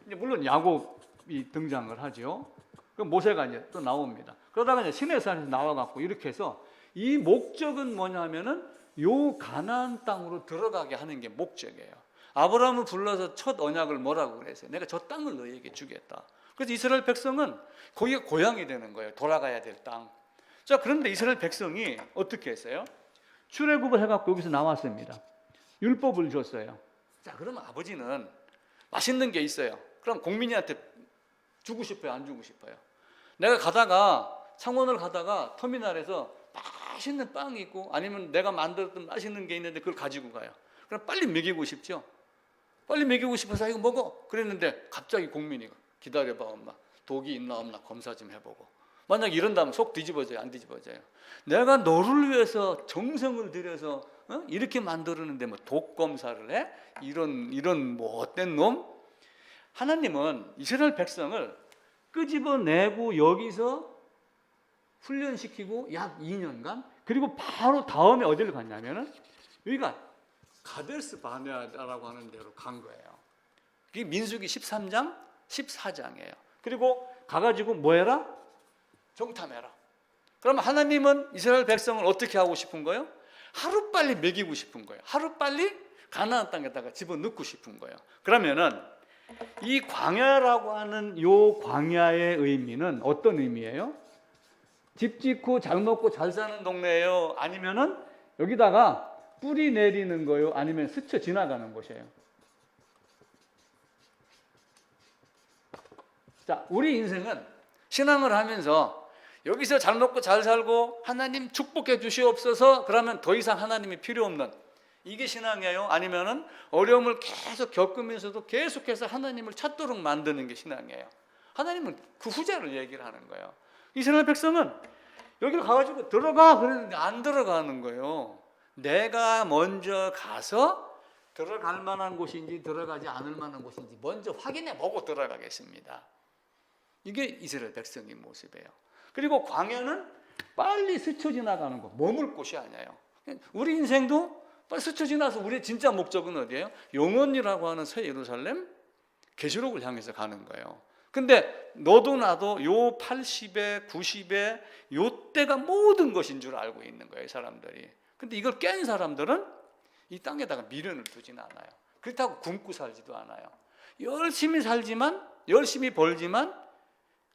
이제 물론 야곱이 등장을 하죠. 그럼 모세가 이제 또 나옵니다. 그러다가 이제 시내산에서 나와갖고 이렇게 해서 이 목적은 뭐냐면은 요 가나안 땅으로 들어가게 하는 게 목적이에요. 아브라함을 불러서 첫 언약을 뭐라고 그랬어요? 내가 저 땅을 너희에게 주겠다. 그래서 이스라엘 백성은 거기가 고향이 되는 거예요. 돌아가야 될 땅. 자, 그런데 이스라엘 백성이 어떻게 했어요? 출애굽을 해갖고 여기서 나왔습니다. 율법을 줬어요. 자, 그러면 아버지는 맛있는 게 있어요. 그럼 국민한테 주고 싶어요? 안 주고 싶어요? 내가 가다가 창원을 가다가 터미널에서 맛있는 빵이 있고 아니면 내가 만들었던 맛있는 게 있는데 그걸 가지고 가요. 그럼 빨리 먹이고 싶죠? 빨리 먹이고 싶어서 이거 먹어. 그랬는데 갑자기 국민이 기다려봐 엄마. 독이 있나 없나 검사 좀 해보고. 만약 이런다면 속 뒤집어져요? 안 뒤집어져요? 내가 너를 위해서 정성을 들여서 이렇게 만들었는데 뭐 독 검사를 해? 이런 뭐 어떤 놈? 하나님은 이스라엘 백성을 끄집어내고 여기서 훈련시키고 약 2년간 그리고 바로 다음에 어디를 갔냐면은 여기가 가데스 바네아라고 하는 데로 간 거예요. 그게 민수기 13장, 14장이에요. 그리고 가가지고 뭐 해라? 정탐해라. 그러면 하나님은 이스라엘 백성을 어떻게 하고 싶은 거예요? 하루빨리 먹이고 싶은 거예요. 하루빨리 가나안 땅에다가 집어넣고 싶은 거예요. 그러면은 이 광야라고 하는 요 광야의 의미는 어떤 의미예요? 집 짓고 잘 먹고 잘 사는 동네예요? 아니면은 여기다가 뿌리 내리는 거요? 아니면 스쳐 지나가는 곳이에요? 자, 우리 인생은 신앙을 하면서 여기서 잘 먹고 잘 살고 하나님 축복해 주시옵소서, 그러면 더 이상 하나님이 필요 없는, 이게 신앙이에요? 아니면은 어려움을 계속 겪으면서도 계속해서 하나님을 찾도록 만드는 게 신앙이에요? 하나님은 그 후자를 얘기를 하는 거예요. 이스라엘 백성은 여기를 가가지고 들어가 그랬는데 안 들어가는 거예요. 내가 먼저 가서 들어갈 만한 곳인지 들어가지 않을 만한 곳인지 먼저 확인해 보고 들어가겠습니다. 이게 이스라엘 백성의 모습이에요. 그리고 광야는 빨리 스쳐 지나가는 거, 머물 곳이 아니에요. 우리 인생도 빨리 스쳐 지나서 우리의 진짜 목적은 어디예요? 영원이라고 하는 새 예루살렘, 계시록을 향해서 가는 거예요. 근데 너도 나도 요 80에 90에 요 때가 모든 것인 줄 알고 있는 거예요, 사람들이. 근데 이걸 깬 사람들은 이 땅에다가 미련을 두지는 않아요. 그렇다고 굶고 살지도 않아요. 열심히 살지만, 열심히 벌지만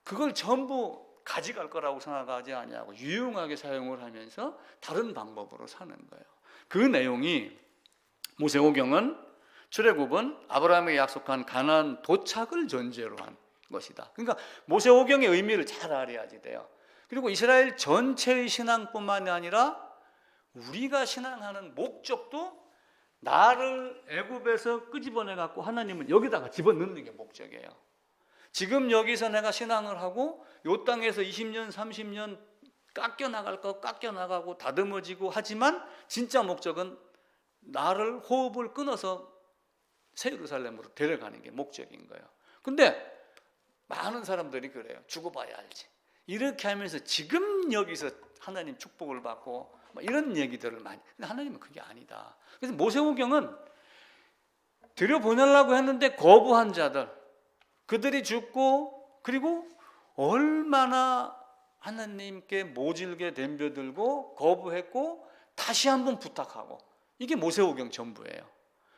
그걸 전부 가져갈 거라고 생각하지 않냐고 유용하게 사용을 하면서 다른 방법으로 사는 거예요. 그 내용이 모세오경은, 출애굽은 아브라함에게 약속한 가나안 도착을 전제로 한 것이다. 그러니까 모세오경의 의미를 잘 알아야지 돼요. 그리고 이스라엘 전체의 신앙뿐만이 아니라 우리가 신앙하는 목적도 나를 애굽에서 끄집어내 갖고 하나님은 여기다가 집어넣는 게 목적이에요. 지금 여기서 내가 신앙을 하고 요 땅에서 20년 30년 깎여 나갈 거 깎여 나가고 다듬어지고 하지만 진짜 목적은 나를 호흡을 끊어서 새 예루살렘으로 데려가는 게 목적인 거예요. 근데 많은 사람들이 그래요. 죽어봐야 알지. 이렇게 하면서 지금 여기서 하나님 축복을 받고 이런 얘기들을 많이. 근데 하나님은 그게 아니다. 그래서 모세오경은 들여보내려고 했는데 거부한 자들, 그들이 죽고 그리고 얼마나 하나님께 모질게 덤벼들고 거부했고 다시 한번 부탁하고, 이게 모세오경 전부예요.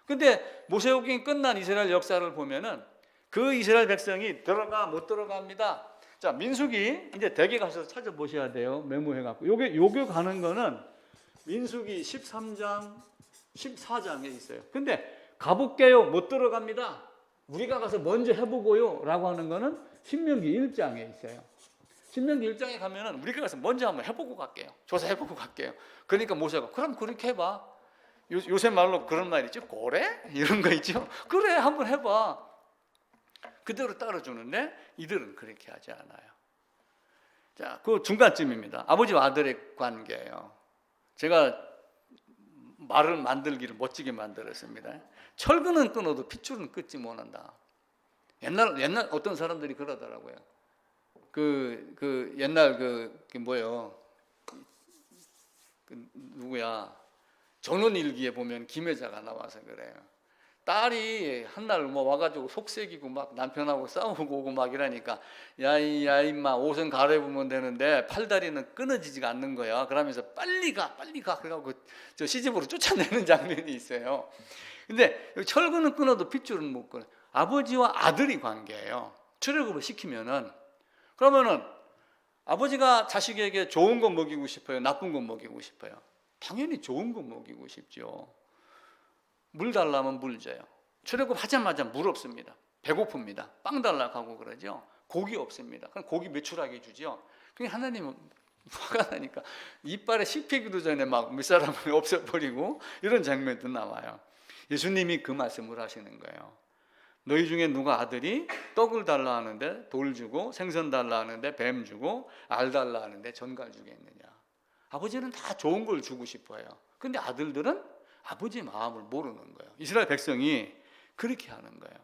근데 모세오경이 끝난 이스라엘 역사를 보면은 그 이스라엘 백성이 들어가 못 들어갑니다. 자, 민수기 이제 댁에 가셔서 찾아보셔야 돼요. 메모해 갖고. 요게 가는 거는 민수기 13장 14장에 있어요. 근데 가볼게요. 못 들어갑니다. 우리가 가서 먼저 해보고요 라고 하는 거는 신명기 1장에 있어요. 신명기 1장에 가면은 우리가 가서 먼저 한번 해보고 갈게요. 조사해보고 갈게요. 그러니까 모세가 그럼 그렇게 해봐. 요새 말로 그런 말 있죠. 고래? 이런 거 있죠. 그래, 한번 해봐. 그대로 따라주는데 이들은 그렇게 하지 않아요. 자, 그 중간쯤입니다. 아버지와 아들의 관계예요. 제가 말을 만들기를 멋지게 만들었습니다. 철근은 끊어도 핏줄은 끊지 못한다. 옛날 어떤 사람들이 그러더라고요. 옛날 뭐예요? 누구야? 전원일기에 보면 김혜자가 나와서 그래요. 딸이 한날 뭐 와가지고 속색이고 막 남편하고 싸우고 오고 막 이러니까 야 임마 옷은 갈아입으면 되는데 팔다리는 끊어지지가 않는 거야. 그러면서 빨리 가 그래갖고 저 시집으로 쫓아내는 장면이 있어요. 근데 철근은 끊어도 핏줄은 못 끊어. 아버지와 아들이 관계예요. 출애굽을 시키면은 그러면은 아버지가 자식에게 좋은 거 먹이고 싶어요, 나쁜 거 먹이고 싶어요? 당연히 좋은 거 먹이고 싶죠. 물 달라면 물 줘요. 출애굽 하자마자 물 없습니다. 배고픕니다. 빵 달라고 하고 그러죠. 고기 없습니다. 그럼 고기 매출하게 주죠. 그냥 하나님은 화가 나니까 이빨에 씹히기도 전에 막 밑사람을 없애버리고 이런 장면도 나와요. 예수님이 그 말씀을 하시는 거예요. 너희 중에 누가 아들이 떡을 달라 하는데 돌 주고, 생선 달라 하는데 뱀 주고, 알 달라 하는데 전갈 주겠느냐. 아버지는 다 좋은 걸 주고 싶어요. 근데 아들들은 아버지의 마음을 모르는 거예요. 이스라엘 백성이 그렇게 하는 거예요.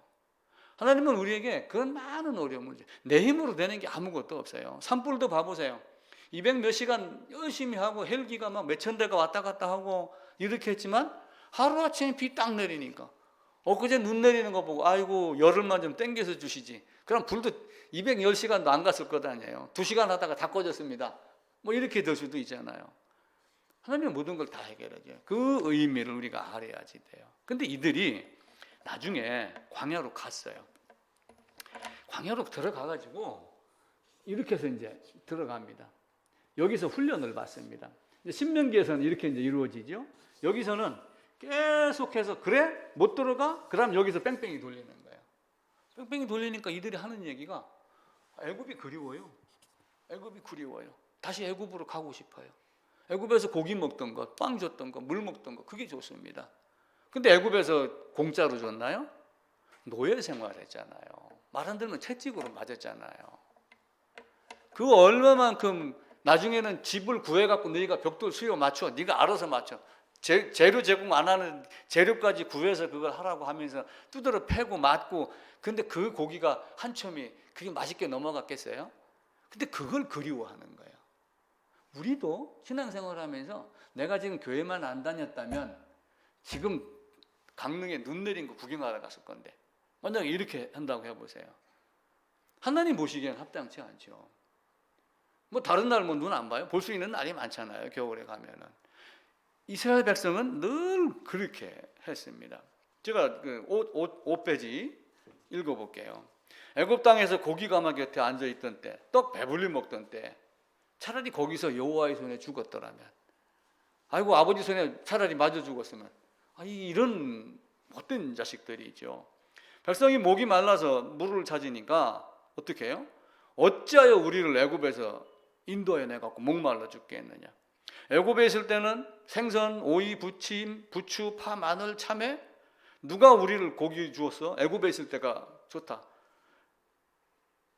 하나님은 우리에게 그런 많은 어려움을 줘요. 내 힘으로 되는 게 아무것도 없어요. 산불도 봐보세요. 200 몇 시간 열심히 하고 헬기가 막 몇천 대가 왔다 갔다 하고 이렇게 했지만 하루아침에 비 딱 내리니까 엊그제 눈 내리는 거 보고 아이고 열흘만 좀 땡겨서 주시지. 그럼 불도 210시간도 안 갔을 것 아니에요. 2시간 하다가 다 꺼졌습니다. 뭐 이렇게 될 수도 있잖아요. 하나님은 모든 걸 다 해결하죠. 그 의미를 우리가 알아야지 돼요. 근데 이들이 나중에 광야로 갔어요. 광야로 들어가가지고 이렇게 해서 이제 들어갑니다. 여기서 훈련을 받습니다. 신명기에서는 이렇게 이제 이루어지죠. 여기서는 계속해서 그래 못 들어가? 그럼 여기서 뺑뺑이 돌리는 거예요. 뺑뺑이 돌리니까 이들이 하는 얘기가 애굽이 그리워요. 애굽이 그리워요. 다시 애굽으로 가고 싶어요. 애굽에서 고기 먹던 것, 빵 줬던 것, 물 먹던 것 그게 좋습니다. 근데 애굽에서 공짜로 줬나요? 노예 생활했잖아요. 말 안 들으면 채찍으로 맞았잖아요. 그 얼마만큼 나중에는 집을 구해갖고 너희가 벽돌 수요 맞춰, 네가 알아서 맞춰. 재료 제공 안 하는 재료까지 구해서 그걸 하라고 하면서 두드러 패고 맞고, 근데 그 고기가 한 첨이 그게 맛있게 넘어갔겠어요? 근데 그걸 그리워하는 거예요. 우리도 신앙생활하면서 내가 지금 교회만 안 다녔다면 지금 강릉에 눈 내린 거 구경하러 갔을 건데, 만약에 이렇게 한다고 해보세요. 하나님 보시기엔 합당치 않죠. 뭐 다른 날 뭐 눈 안 봐요? 볼 수 있는 날이 많잖아요. 겨울에 가면은. 이스라엘 백성은 늘 그렇게 했습니다. 제가 그 5페이지 읽어볼게요. 애굽 땅에서 고기 가마 곁에 앉아 있던 때, 떡 배불리 먹던 때, 차라리 거기서 여호와의 손에 죽었더라면, 아이고 아버지 손에 차라리 맞아 죽었으면, 이런 못된 자식들이죠. 백성이 목이 말라서 물을 찾으니까 어떻게 해요? 어찌하여 우리를 애굽에서 인도해 내갖고 목말라 죽게 했느냐. 애굽에 있을 때는 생선, 오이, 부침, 부추, 파, 마늘, 참외, 누가 우리를 고기 주었어? 애굽에 있을 때가 좋다.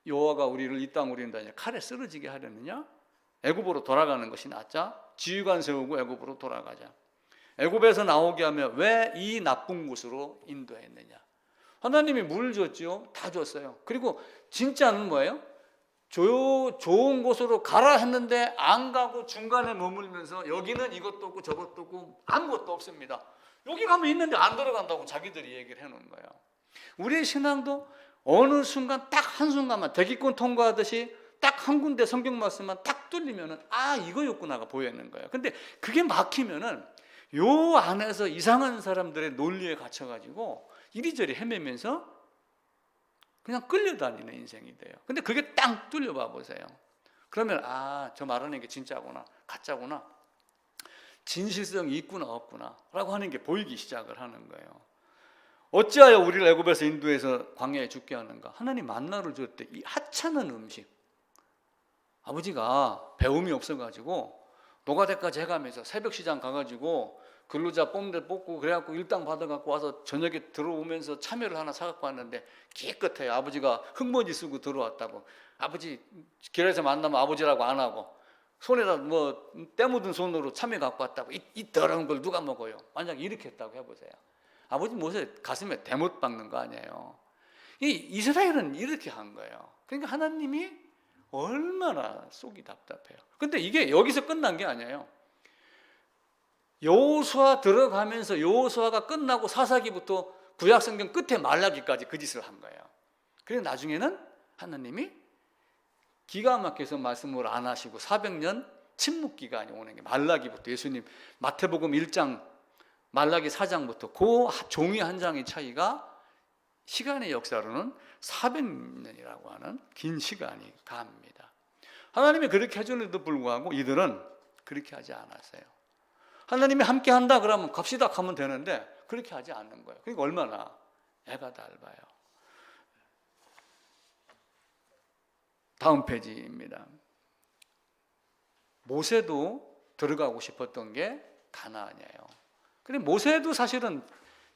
여호와가 우리를 이 땅으로 인도하냐. 칼에 쓰러지게 하려느냐? 애굽으로 돌아가는 것이 낫자. 지휘관 세우고 애굽으로 돌아가자. 애굽에서 나오게 하면 왜 이 나쁜 곳으로 인도했느냐. 하나님이 물 줬죠. 다 줬어요. 그리고 진짜는 뭐예요? 좋은 곳으로 가라 했는데 안 가고 중간에 머물면서 여기는 이것도 없고 저것도 없고 아무것도 없습니다. 여기 가면 있는데 안 들어간다고 자기들이 얘기를 해놓은 거예요. 우리의 신앙도 어느 순간 딱 한순간만 대기권 통과하듯이 딱 한 군데 성경 말씀만 딱 뚫리면은 이거였구나가 보이는 거예요. 근데 그게 막히면은 요 안에서 이상한 사람들의 논리에 갇혀가지고 이리저리 헤매면서 그냥 끌려다니는 인생이 돼요. 근데 그게 딱 뚫려봐 보세요. 그러면 저 말하는 게 진짜구나, 가짜구나, 진실성이 있구나 없구나 라고 하는 게 보이기 시작을 하는 거예요. 어찌하여 우리를 애굽에서 인도해서 광야에 죽게 하는가. 하나님 만나를 줬대. 이 하찮은 음식, 아버지가 배움이 없어가지고 노가대까지 해가면서 새벽 시장 가가지고 근로자 뽑고 그래갖고 일당 받아갖고 와서 저녁에 들어오면서 참외를 하나 사갖고 왔는데 깨끗해요. 아버지가 흙먼지 쓰고 들어왔다고. 아버지 길에서 만나면 아버지라고 안 하고 손에다 뭐 때 묻은 손으로 참외 갖고 왔다고. 이 더러운 걸 누가 먹어요? 만약 이렇게 했다고 해보세요. 아버지 못에 가슴에 대못 박는 거 아니에요. 이 이스라엘은 이렇게 한 거예요. 그러니까 하나님이 얼마나 속이 답답해요. 근데 이게 여기서 끝난 게 아니에요. 여호수아 들어가면서 여호수아가 끝나고 사사기부터 구약성경 끝에 말라기까지 그 짓을 한 거예요. 그래서 나중에는 하나님이 기가 막혀서 말씀을 안 하시고 400년 침묵 기간이 오는 게 말라기부터 예수님 마태복음 1장 말라기 4장부터 그 종이 한 장의 차이가 시간의 역사로는 400년이라고 하는 긴 시간이 갑니다. 하나님이 그렇게 해주는데도 불구하고 이들은 그렇게 하지 않았어요. 하나님이 함께 한다 그러면 갑시다 가면 되는데 그렇게 하지 않는 거예요. 그러니까 얼마나 애가 닳아요. 다음 페이지입니다. 모세도 들어가고 싶었던 게 가나안이에요. 근데 모세도 사실은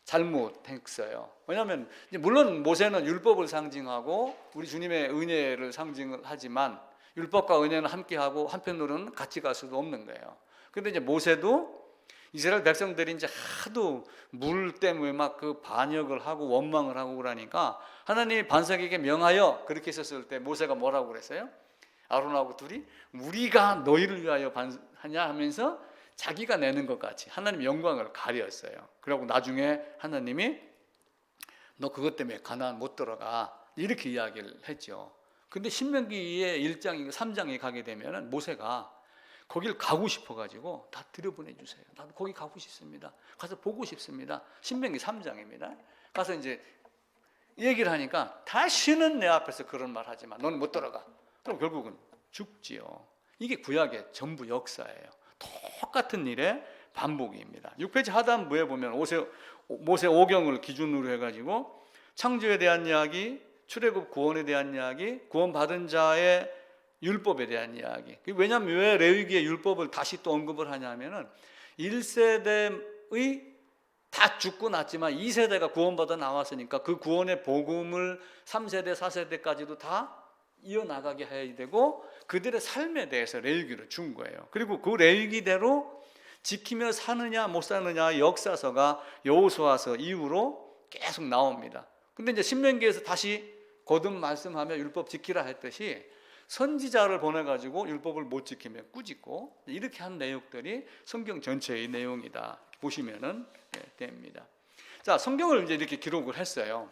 잘못했어요. 왜냐하면 물론 모세는 율법을 상징하고 우리 주님의 은혜를 상징을 하지만 율법과 은혜는 함께하고 한편으로는 같이 갈 수도 없는 거예요. 그런데 이제 모세도 이스라엘 백성들이 이제 하도 물 때문에 막 그 반역을 하고 원망을 하고 그러니까 하나님이 반석에게 명하여 그렇게 했었을 때 모세가 뭐라고 그랬어요? 아론하고 둘이 우리가 너희를 위하여 하냐 하면서 자기가 내는 것 같이 하나님 영광을 가렸어요. 그리고 나중에 하나님이 너 그것 때문에 가나안 못 들어가. 이렇게 이야기를 했죠. 근데 신명기의 1장, 3장에 가게 되면은 모세가 거길 가고 싶어가지고 다 들여보내주세요. 나도 거기 가고 싶습니다. 가서 보고 싶습니다. 신명기 3장입니다. 가서 이제 얘기를 하니까 다시는 내 앞에서 그런 말 하지 마. 너는 못 들어가. 그럼 결국은 죽지요. 이게 구약의 전부 역사예요. 똑같은 일의 반복입니다. 6페이지 하단부에 보면 모세 오경을 기준으로 해가지고 창조에 대한 이야기, 출애굽 구원에 대한 이야기, 구원받은 자의 율법에 대한 이야기. 왜냐하면 왜 레위기의 율법을 다시 또 언급을 하냐면은 1세대의 다 죽고 났지만 2세대가 구원받아 나왔으니까 그 구원의 복음을 3세대, 4세대까지도 다 이어나가게 해야 되고 그들의 삶에 대해서 레위기를 준 거예요. 그리고 그 레위기대로 지키며 사느냐 못 사느냐 역사서가 여호수아서 이후로 계속 나옵니다. 근데 이제 신명기에서 다시 거듭 말씀하며 율법 지키라 했듯이 선지자를 보내가지고 율법을 못 지키면 꾸짖고 이렇게 한 내용들이 성경 전체의 내용이다. 보시면은 됩니다. 자, 성경을 이제 이렇게 기록을 했어요.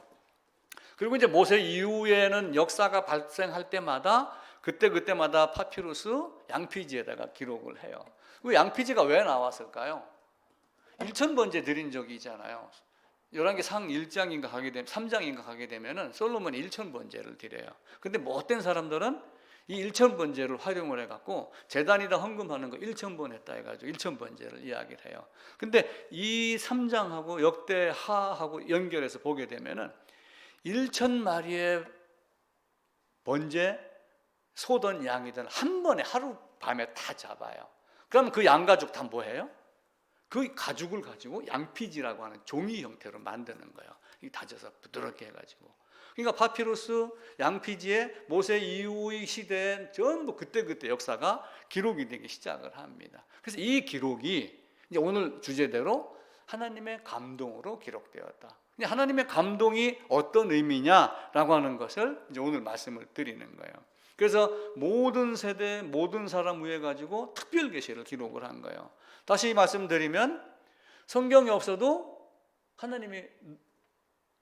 그리고 이제 모세 이후에는 역사가 발생할 때마다 그때마다 파피루스 양피지에다가 기록을 해요. 그 양피지가 왜 나왔을까요? 1000번째 드린 적이 있잖아요. 열왕기상 1장인가 가게 되면 3장인가 가게 되면은 솔로몬이 1000번제를 드려요. 근데 뭐 어떤 사람들은 이 1000번제를 활용을 해갖고 제단이다 헌금하는 거 1000번 했다 해가지고 1000번제를 이야기를 해요. 근데 이 3장하고 역대하하고 연결해서 보게 되면은 1000마리의 번제, 소든 양이든 한 번에 하루 밤에 다 잡아요. 그럼 그 양가죽 다 뭐해요? 그 가죽을 가지고 양피지라고 하는 종이 형태로 만드는 거예요. 다져서 부드럽게 해가지고. 그러니까 파피루스, 양피지에 모세 이후의 시대엔 전부 그때 역사가 기록이 되기 시작을 합니다. 그래서 이 기록이 이제 오늘 주제대로 하나님의 감동으로 기록되었다. 하나님의 감동이 어떤 의미냐라고 하는 것을 이제 오늘 말씀을 드리는 거예요. 그래서 모든 세대, 모든 사람 위해 가지고 특별 계시를 기록을 한 거예요. 다시 말씀드리면 성경이 없어도 하나님이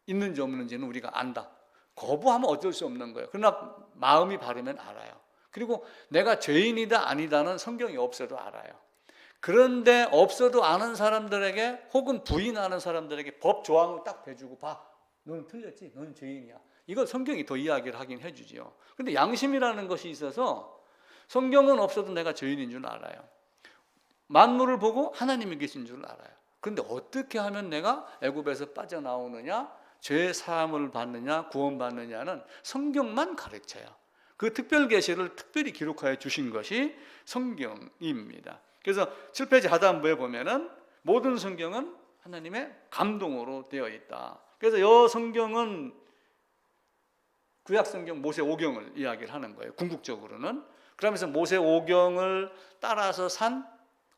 있는지 없는지는 우리가 안다. 거부하면 어쩔 수 없는 거예요. 그러나 마음이 바르면 알아요. 그리고 내가 죄인이다 아니다는 성경이 없어도 알아요. 그런데 없어도 아는 사람들에게 혹은 부인하는 사람들에게 법 조항을 딱 대주고 봐. 너는 틀렸지? 너는 죄인이야. 이걸 성경이 더 이야기를 하긴 해주죠. 근데 양심이라는 것이 있어서 성경은 없어도 내가 죄인인 줄 알아요. 만물을 보고 하나님이 계신 줄 알아요. 그런데 어떻게 하면 내가 애굽에서 빠져나오느냐, 죄 사함을 받느냐, 구원받느냐는 성경만 가르쳐요. 그 특별 계시를 특별히 기록하여 주신 것이 성경입니다. 그래서 7페이지 하단부에 보면은 모든 성경은 하나님의 감동으로 되어 있다. 그래서 이 성경은 구약 성경 모세 오경을 이야기를 하는 거예요. 궁극적으로는. 그러면서 모세 오경을 따라서 산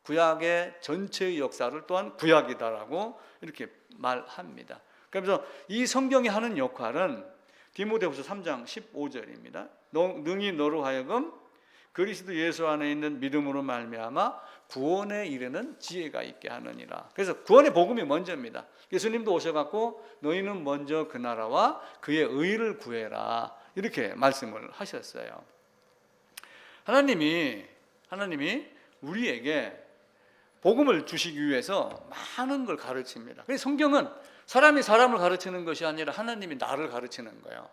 구약의 전체의 역사를 또한 구약이다라고 이렇게 말합니다. 그래서 이 성경이 하는 역할은 디모데후서 3장 15절입니다. 능히 너로 하여금 그리스도 예수 안에 있는 믿음으로 말미암아 구원에 이르는 지혜가 있게 하느니라. 그래서 구원의 복음이 먼저입니다. 예수님도 오셔갖고 너희는 먼저 그 나라와 그의 의를 구해라 이렇게 말씀을 하셨어요. 하나님이 우리에게 복음을 주시기 위해서 많은 걸 가르칩니다. 그래서 성경은 사람이 사람을 가르치는 것이 아니라 하나님이 나를 가르치는 거예요.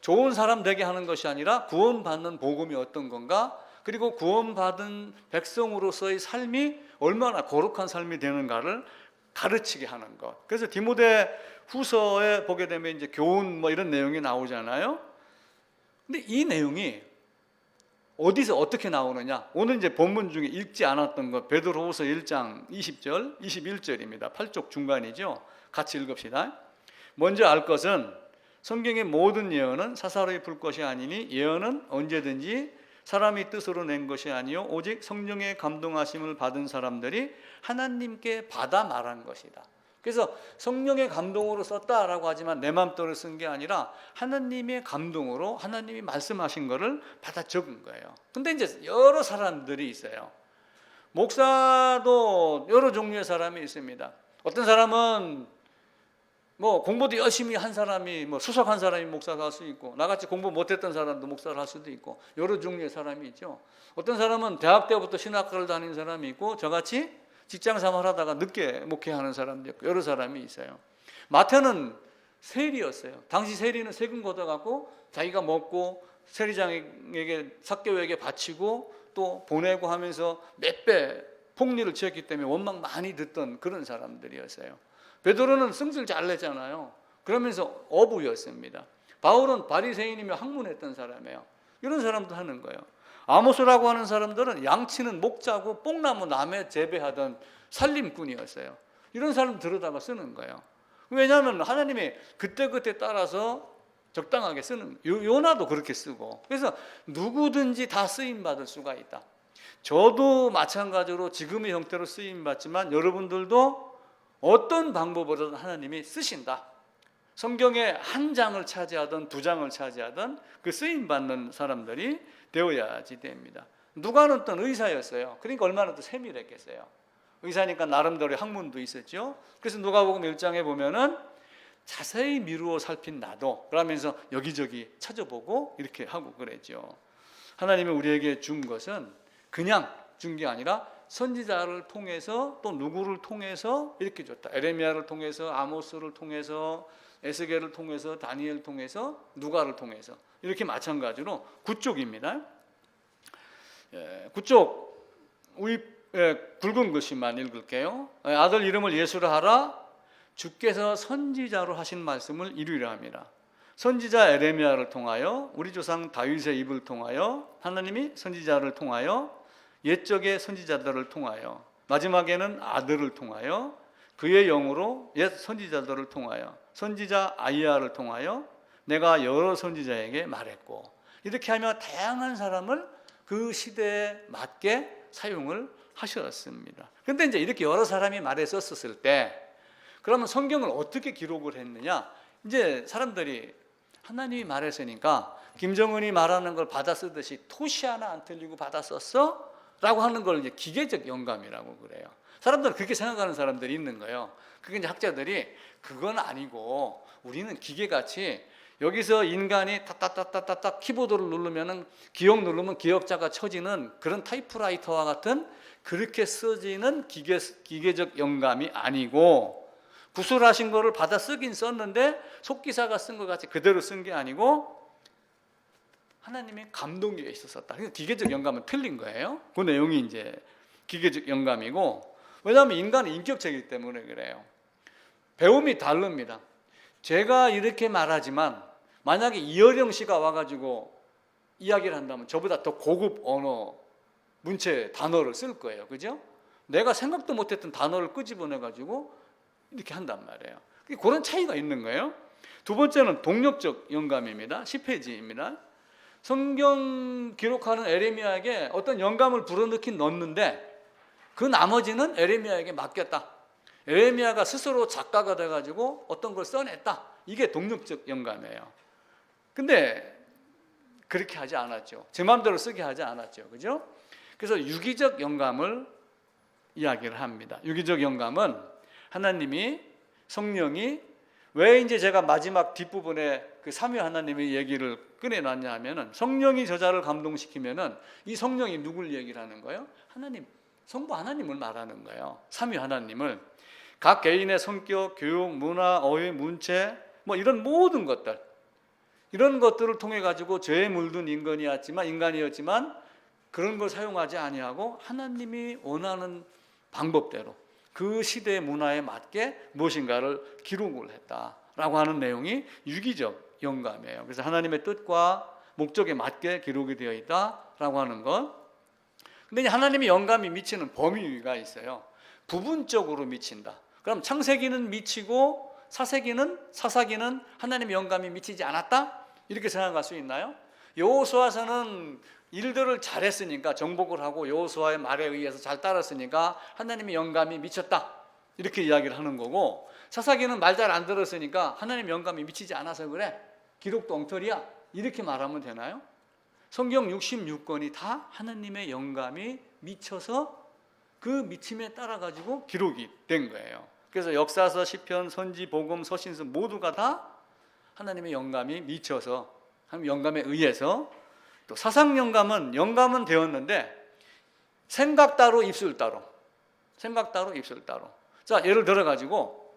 좋은 사람 되게 하는 것이 아니라 구원받는 복음이 어떤 건가, 그리고 구원받은 백성으로서의 삶이 얼마나 거룩한 삶이 되는가를 가르치게 하는 것. 그래서 디모데 후서에 보게 되면 이제 교훈 뭐 이런 내용이 나오잖아요. 근데 이 내용이 어디서 어떻게 나오느냐? 오늘 이제 본문 중에 읽지 않았던 것 베드로후서 1장 20절, 21절입니다. 8쪽 중간이죠. 같이 읽읍시다. 먼저 알 것은 성경의 모든 예언은 사사로이 풀 것이 아니니 예언은 언제든지 사람이 뜻으로 낸 것이 아니요 오직 성령의 감동하심을 받은 사람들이 하나님께 받아 말한 것이다. 그래서 성령의 감동으로 썼다라고 하지만 내 맘대로 쓴 게 아니라 하나님의 감동으로 하나님이 말씀하신 것을 받아 적은 거예요. 근데 이제 여러 사람들이 있어요. 목사도 여러 종류의 사람이 있습니다. 어떤 사람은 뭐 공부도 열심히 한 사람이 뭐 수석한 사람이 목사가 할 수 있고 나같이 공부 못했던 사람도 목사를 할 수도 있고 여러 종류의 사람이 있죠. 어떤 사람은 대학 때부터 신학과를 다닌 사람이 있고 저같이 직장 생활하다가 늦게 목회하는 사람도 있고 여러 사람이 있어요. 마태는 세리였어요. 당시 세리는 세금 걷어갖고 자기가 먹고 세리장에게 삭개오에게 바치고 또 보내고 하면서 몇 배 폭리를 지었기 때문에 원망 많이 듣던 그런 사람들이었어요. 베드로는 승질 잘 냈잖아요. 그러면서 어부였습니다. 바울은 바리새인이며 학문했던 사람이에요. 이런 사람도 하는 거예요. 아모스라고 하는 사람들은 양치는 목자고 뽕나무 남에 재배하던 살림꾼이었어요. 이런 사람 들여다가 쓰는 거예요. 왜냐하면 하나님이 그때그때 따라서 적당하게 쓰는, 요나도 그렇게 쓰고, 그래서 누구든지 다 쓰임받을 수가 있다. 저도 마찬가지로 지금의 형태로 쓰임받지만 여러분들도 어떤 방법으로든 하나님이 쓰신다. 성경에 한 장을 차지하든 두 장을 차지하든 그 쓰임받는 사람들이 되어야지 됩니다. 누가는 또 의사였어요. 그러니까 얼마나 더 세밀했겠어요. 의사니까 나름대로 학문도 있었죠. 그래서 누가복음 1장에 보면은 자세히 미루어 살핀 나도 그러면서 여기저기 찾아보고 이렇게 하고 그랬죠. 하나님이 우리에게 준 것은 그냥 준 게 아니라 선지자를 통해서 또 누구를 통해서 이렇게 줬다. 에레미야를 통해서, 아모스를 통해서, 에스겔을 통해서, 다니엘을 통해서, 누가를 통해서 이렇게 마찬가지로 9쪽입니다. 9쪽 굵은 글씨만 읽을게요. 아들 이름을 예수라 하라. 주께서 선지자로 하신 말씀을 이루리라 합니다. 선지자 에레미야를 통하여 우리 조상 다윗의 입을 통하여 하나님이 선지자를 통하여 옛적의 선지자들을 통하여 마지막에는 아들을 통하여 그의 영으로 옛 선지자들을 통하여 선지자 아이야를 통하여 내가 여러 선지자에게 말했고 이렇게 하며 다양한 사람을 그 시대에 맞게 사용을 하셨습니다. 그런데 이제 이렇게 여러 사람이 말했었을 때 그러면 성경을 어떻게 기록을 했느냐? 이제 사람들이 하나님이 말했으니까 김정은이 말하는 걸 받아 쓰듯이 토시 하나 안 틀리고 받아 썼어? 라고 하는 걸 이제 기계적 영감이라고 그래요. 사람들은 그렇게 생각하는 사람들이 있는 거예요. 그게 이제 학자들이 그건 아니고 우리는 기계같이 여기서 인간이 타타타타타 키보드를 누르면은 기억 누르면 기억자가 쳐지는 그런 타이프라이터와 같은 그렇게 써지는 기계적 영감이 아니고 구술하신 거를 받아 쓰긴 썼는데 속기사가 쓴 것 같이 그대로 쓴 게 아니고 하나님의 감동이 있었었다. 그러니까 기계적 영감은 틀린 거예요. 그 내용이 이제 기계적 영감이고 왜냐하면 인간은 인격체이기 때문에 그래요. 배움이 다릅니다. 제가 이렇게 말하지만 만약에 이어령 씨가 와가지고 이야기를 한다면 저보다 더 고급 언어, 문체, 단어를 쓸 거예요. 그죠? 내가 생각도 못했던 단어를 끄집어내가지고 이렇게 한단 말이에요. 그런 차이가 있는 거예요. 두 번째는 동력적 영감입니다. 10페이지입니다. 성경 기록하는 에레미야에게 어떤 영감을 불어넣긴 넣었는데 그 나머지는 에레미야에게 맡겼다. 에레미야가 스스로 작가가 돼가지고 어떤 걸 써냈다. 이게 동력적 영감이에요. 근데 그렇게 하지 않았죠. 제 마음대로 쓰게 하지 않았죠. 그죠? 그래서 유기적 영감을 이야기를 합니다. 유기적 영감은 하나님이 성령이 왜 이제 제가 마지막 뒷부분에 그 삼위 하나님의 얘기를 꺼내놨냐 하면은 성령이 저자를 감동시키면은 이 성령이 누굴 얘기를 하는 거예요? 하나님, 성부 하나님을 말하는 거예요. 삼위 하나님을. 각 개인의 성격, 교육, 문화, 어휘, 문체 뭐 이런 모든 것들 이런 것들을 통해 가지고 죄에 물든 인간이었지만 그런 걸 사용하지 아니하고 하나님이 원하는 방법대로 그 시대의 문화에 맞게 무엇인가를 기록을 했다라고 하는 내용이 유기적 영감이에요. 그래서 하나님의 뜻과 목적에 맞게 기록이 되어 있다라고 하는 것. 근데 하나님의 영감이 미치는 범위가 있어요. 부분적으로 미친다. 그럼 창세기는 미치고 사사기는 하나님의 영감이 미치지 않았다? 이렇게 생각할 수 있나요? 여호수아서는 일들을 잘했으니까 정복을 하고 여호수아의 말에 의해서 잘 따랐으니까 하나님의 영감이 미쳤다 이렇게 이야기를 하는 거고 사사기는 말 잘 안 들었으니까 하나님의 영감이 미치지 않아서 그래 기록도 엉터리야 이렇게 말하면 되나요? 성경 66권이 다 하나님의 영감이 미쳐서 그 미침에 따라 가지고 기록이 된 거예요. 그래서 역사서, 시편, 선지, 복음, 서신서 모두가 다 하나님의 영감이 미쳐서, 하나님의 영감에 의해서, 또 사상 영감은 되었는데 생각 따로 입술 따로, 생각 따로 입술 따로. 자, 예를 들어 가지고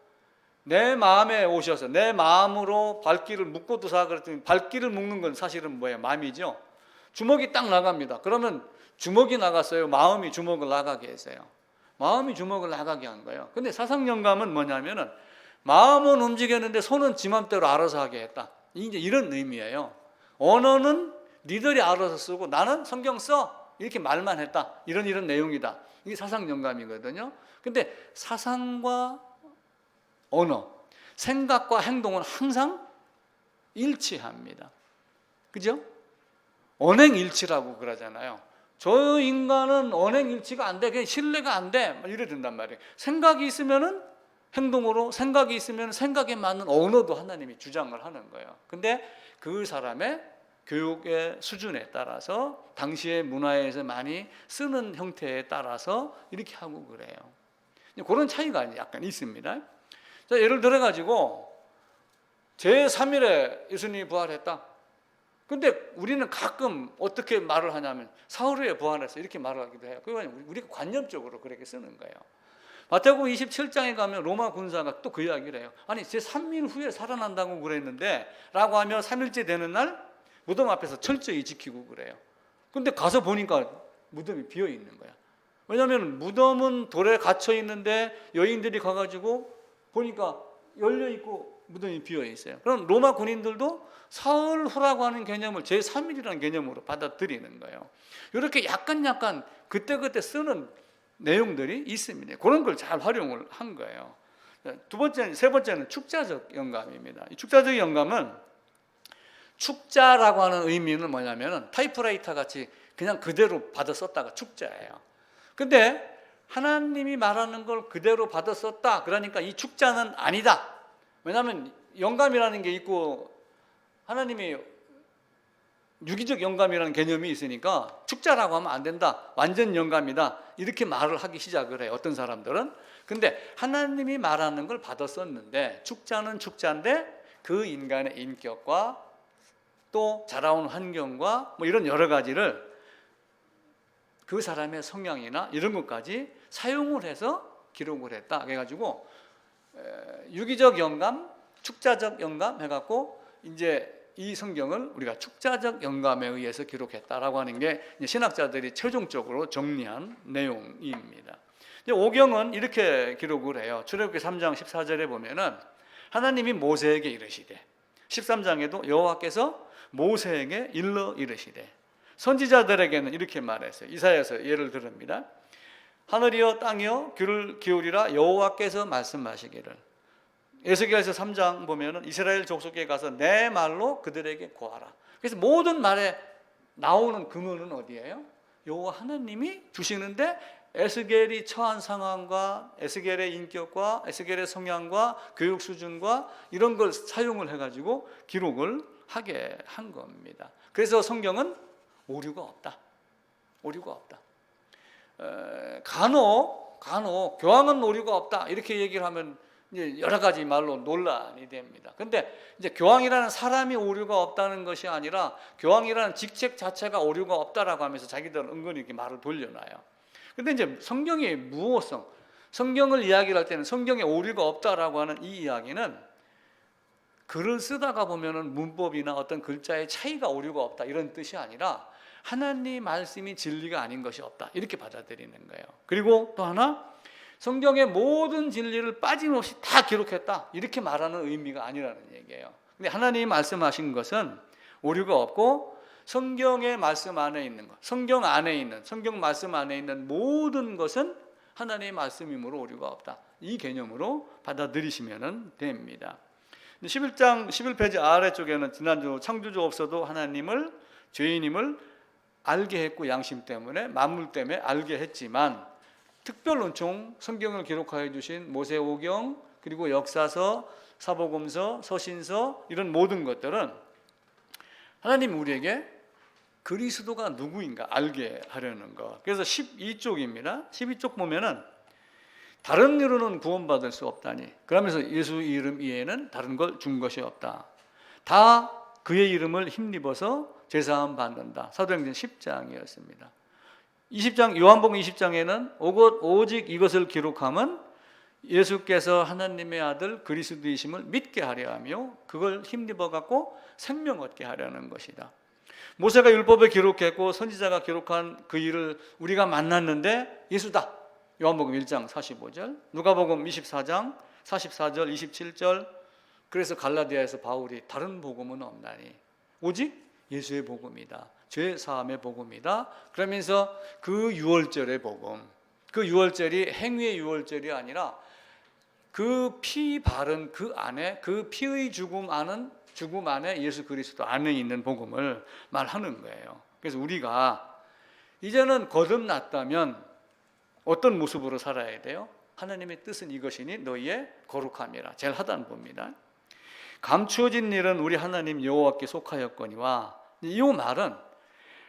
내 마음에 오셔서 내 마음으로 발길을 묶어두사 그랬더니, 발길을 묶는 건 사실은 뭐예요? 마음이죠. 주먹이 딱 나갑니다. 그러면 주먹이 나갔어요? 마음이 주먹을 나가게 했어요? 마음이 주먹을 나가게 한 거예요. 근데 사상 영감은 뭐냐면은 마음은 움직였는데 손은 지 맘대로 알아서 하게 했다. 이제 이런 의미예요. 언어는 니들이 알아서 쓰고 나는 성경 써, 이렇게 말만 했다. 이런 내용이다. 이게 사상 영감이거든요. 근데 사상과 언어, 생각과 행동은 항상 일치합니다. 그죠? 언행일치라고 그러잖아요. 저 인간은 언행일치가 안 돼, 그냥 신뢰가 안 돼, 막 이래 된단 말이에요. 생각이 있으면은 행동으로, 생각이 있으면 생각에 맞는 언어도 하나님이 주장을 하는 거예요. 근데 그 사람의 교육의 수준에 따라서, 당시의 문화에서 많이 쓰는 형태에 따라서 이렇게 하고 그래요. 그런 차이가 약간 있습니다. 자, 예를 들어 가지고 제3일에 예수님이 부활했다. 근데 우리는 가끔 어떻게 말을 하냐면 사흘 후에 부활했어, 이렇게 말을 하기도 해요. 그건 우리가 관념적으로 그렇게 쓰는 거예요. 마태복음 27장에 가면 로마 군사가 또 그 이야기를 해요. 아니, 제3일 후에 살아난다고 그랬는데 라고 하면 3일째 되는 날 무덤 앞에서 철저히 지키고 그래요. 근데 가서 보니까 무덤이 비어 있는 거야. 왜냐하면 무덤은 돌에 갇혀 있는데 여인들이 가가지고 보니까 열려 있고 무덤이 비어 있어요. 그럼 로마 군인들도 사흘 후라고 하는 개념을 제3일이라는 개념으로 받아들이는 거예요. 이렇게 약간 그때그때 쓰는 내용들이 있습니다. 그런 걸 잘 활용을 한 거예요. 세 번째는 축자적 영감입니다. 이 축자적 영감은, 축자라고 하는 의미는 뭐냐면 타이프라이터 같이 그냥 그대로 받아 썼다가 축자예요. 근데 하나님이 말하는 걸 그대로 받아 썼다, 그러니까 이 축자는 아니다. 왜냐하면 영감이라는 게 있고 하나님이 유기적 영감이라는 개념이 있으니까 축자라고 하면 안 된다, 완전 영감이다, 이렇게 말을 하기 시작을 해요, 어떤 사람들은. 근데 하나님이 말하는 걸 받아 썼는데, 축자는 축자인데 그 인간의 인격과 또 자라온 환경과 뭐 이런 여러 가지를, 그 사람의 성향이나 이런 것까지 사용을 해서 기록을 했다. 그래가지고 유기적 영감, 축자적 영감 해갖고 이제 이 성경을 우리가 축자적 영감에 의해서 기록했다라고 하는 게 신학자들이 최종적으로 정리한 내용입니다. 오경은 이렇게 기록을 해요. 출애굽기 3장 14절에 보면은 하나님이 모세에게 이르시되, 13장에도 여호와께서 모세에게 일러 이르시되, 선지자들에게는 이렇게 말했어요. 이사야서 예를 들읍니다. 하늘이여 땅이여 귀를 기울이라, 여호와께서 말씀하시기를. 에스겔서 3장 보면은 이스라엘 족속에 가서 내 말로 그들에게 고하라. 그래서 모든 말에 나오는 근원은 어디예요? 여호와 하나님이 주시는데, 에스겔이 처한 상황과 에스겔의 인격과 에스겔의 성향과 교육 수준과 이런 걸 사용을 해가지고 기록을 하게 한 겁니다. 그래서 성경은 오류가 없다. 오류가 없다. 간혹 교황은 오류가 없다 이렇게 얘기를 하면 이제 여러 가지 말로 논란이 됩니다. 근데 이제 교황이라는 사람이 오류가 없다는 것이 아니라 교황이라는 직책 자체가 오류가 없다라고 하면서 자기들은 은근히 이렇게 말을 돌려놔요. 근데 이제 성경의 무호성, 성경을 이야기를 할 때는 성경에 오류가 없다라고 하는 이 이야기는 글을 쓰다가 보면은 문법이나 어떤 글자의 차이가 오류가 없다 이런 뜻이 아니라 하나님 말씀이 진리가 아닌 것이 없다 이렇게 받아들이는 거예요. 그리고 또 하나, 성경의 모든 진리를 빠짐없이 다 기록했다 이렇게 말하는 의미가 아니라는 얘기예요. 근데 하나님이 말씀하신 것은 오류가 없고, 성경의 말씀 안에 있는 것, 성경 말씀 안에 있는 모든 것은 하나님의 말씀이므로 오류가 없다, 이 개념으로 받아들이시면 됩니다. 11장 11페이지 아래쪽에는 지난주 창조주 없어도 하나님을, 죄인임을 알게 했고 양심 때문에, 만물 때문에 알게 했지만, 특별론총 성경을 기록하여 주신 모세오경, 그리고 역사서, 사복음서, 서신서 이런 모든 것들은 하나님이 우리에게 그리스도가 누구인가 알게 하려는 것. 그래서 12쪽입니다. 12쪽 보면은 다른 이로는 구원받을 수 없다니. 그러면서 예수 이름 이외에는 다른 걸 준 것이 없다. 다 그의 이름을 힘입어서 제사함 받는다. 사도행전 10장이었습니다. 20장 요한복음 20장에는 오직 이것을 기록함은 예수께서 하나님의 아들 그리스도이심을 믿게 하려 하며 그걸 힘입어 갖고 생명 얻게 하려는 것이다. 모세가 율법을 기록했고 선지자가 기록한 그 일을 우리가 만났는데 예수다. 요한복음 1장 45절, 누가복음 24장 44절 27절. 그래서 갈라디아에서 바울이 다른 복음은 없나니 오직 예수의 복음이다. 죄 사함의 복음이다. 그러면서 그 유월절의 복음, 그 유월절이 행위의 유월절이 아니라 그 피 바른 그 안에, 그 피의 죽음 안에 예수 그리스도 안에 있는 복음을 말하는 거예요. 그래서 우리가 이제는 거듭났다면 어떤 모습으로 살아야 돼요? 하나님의 뜻은 이것이니 너희의 거룩함이라. 제일 하단부입니다. 감추어진 일은 우리 하나님 여호와께 속하였거니와. 이 말은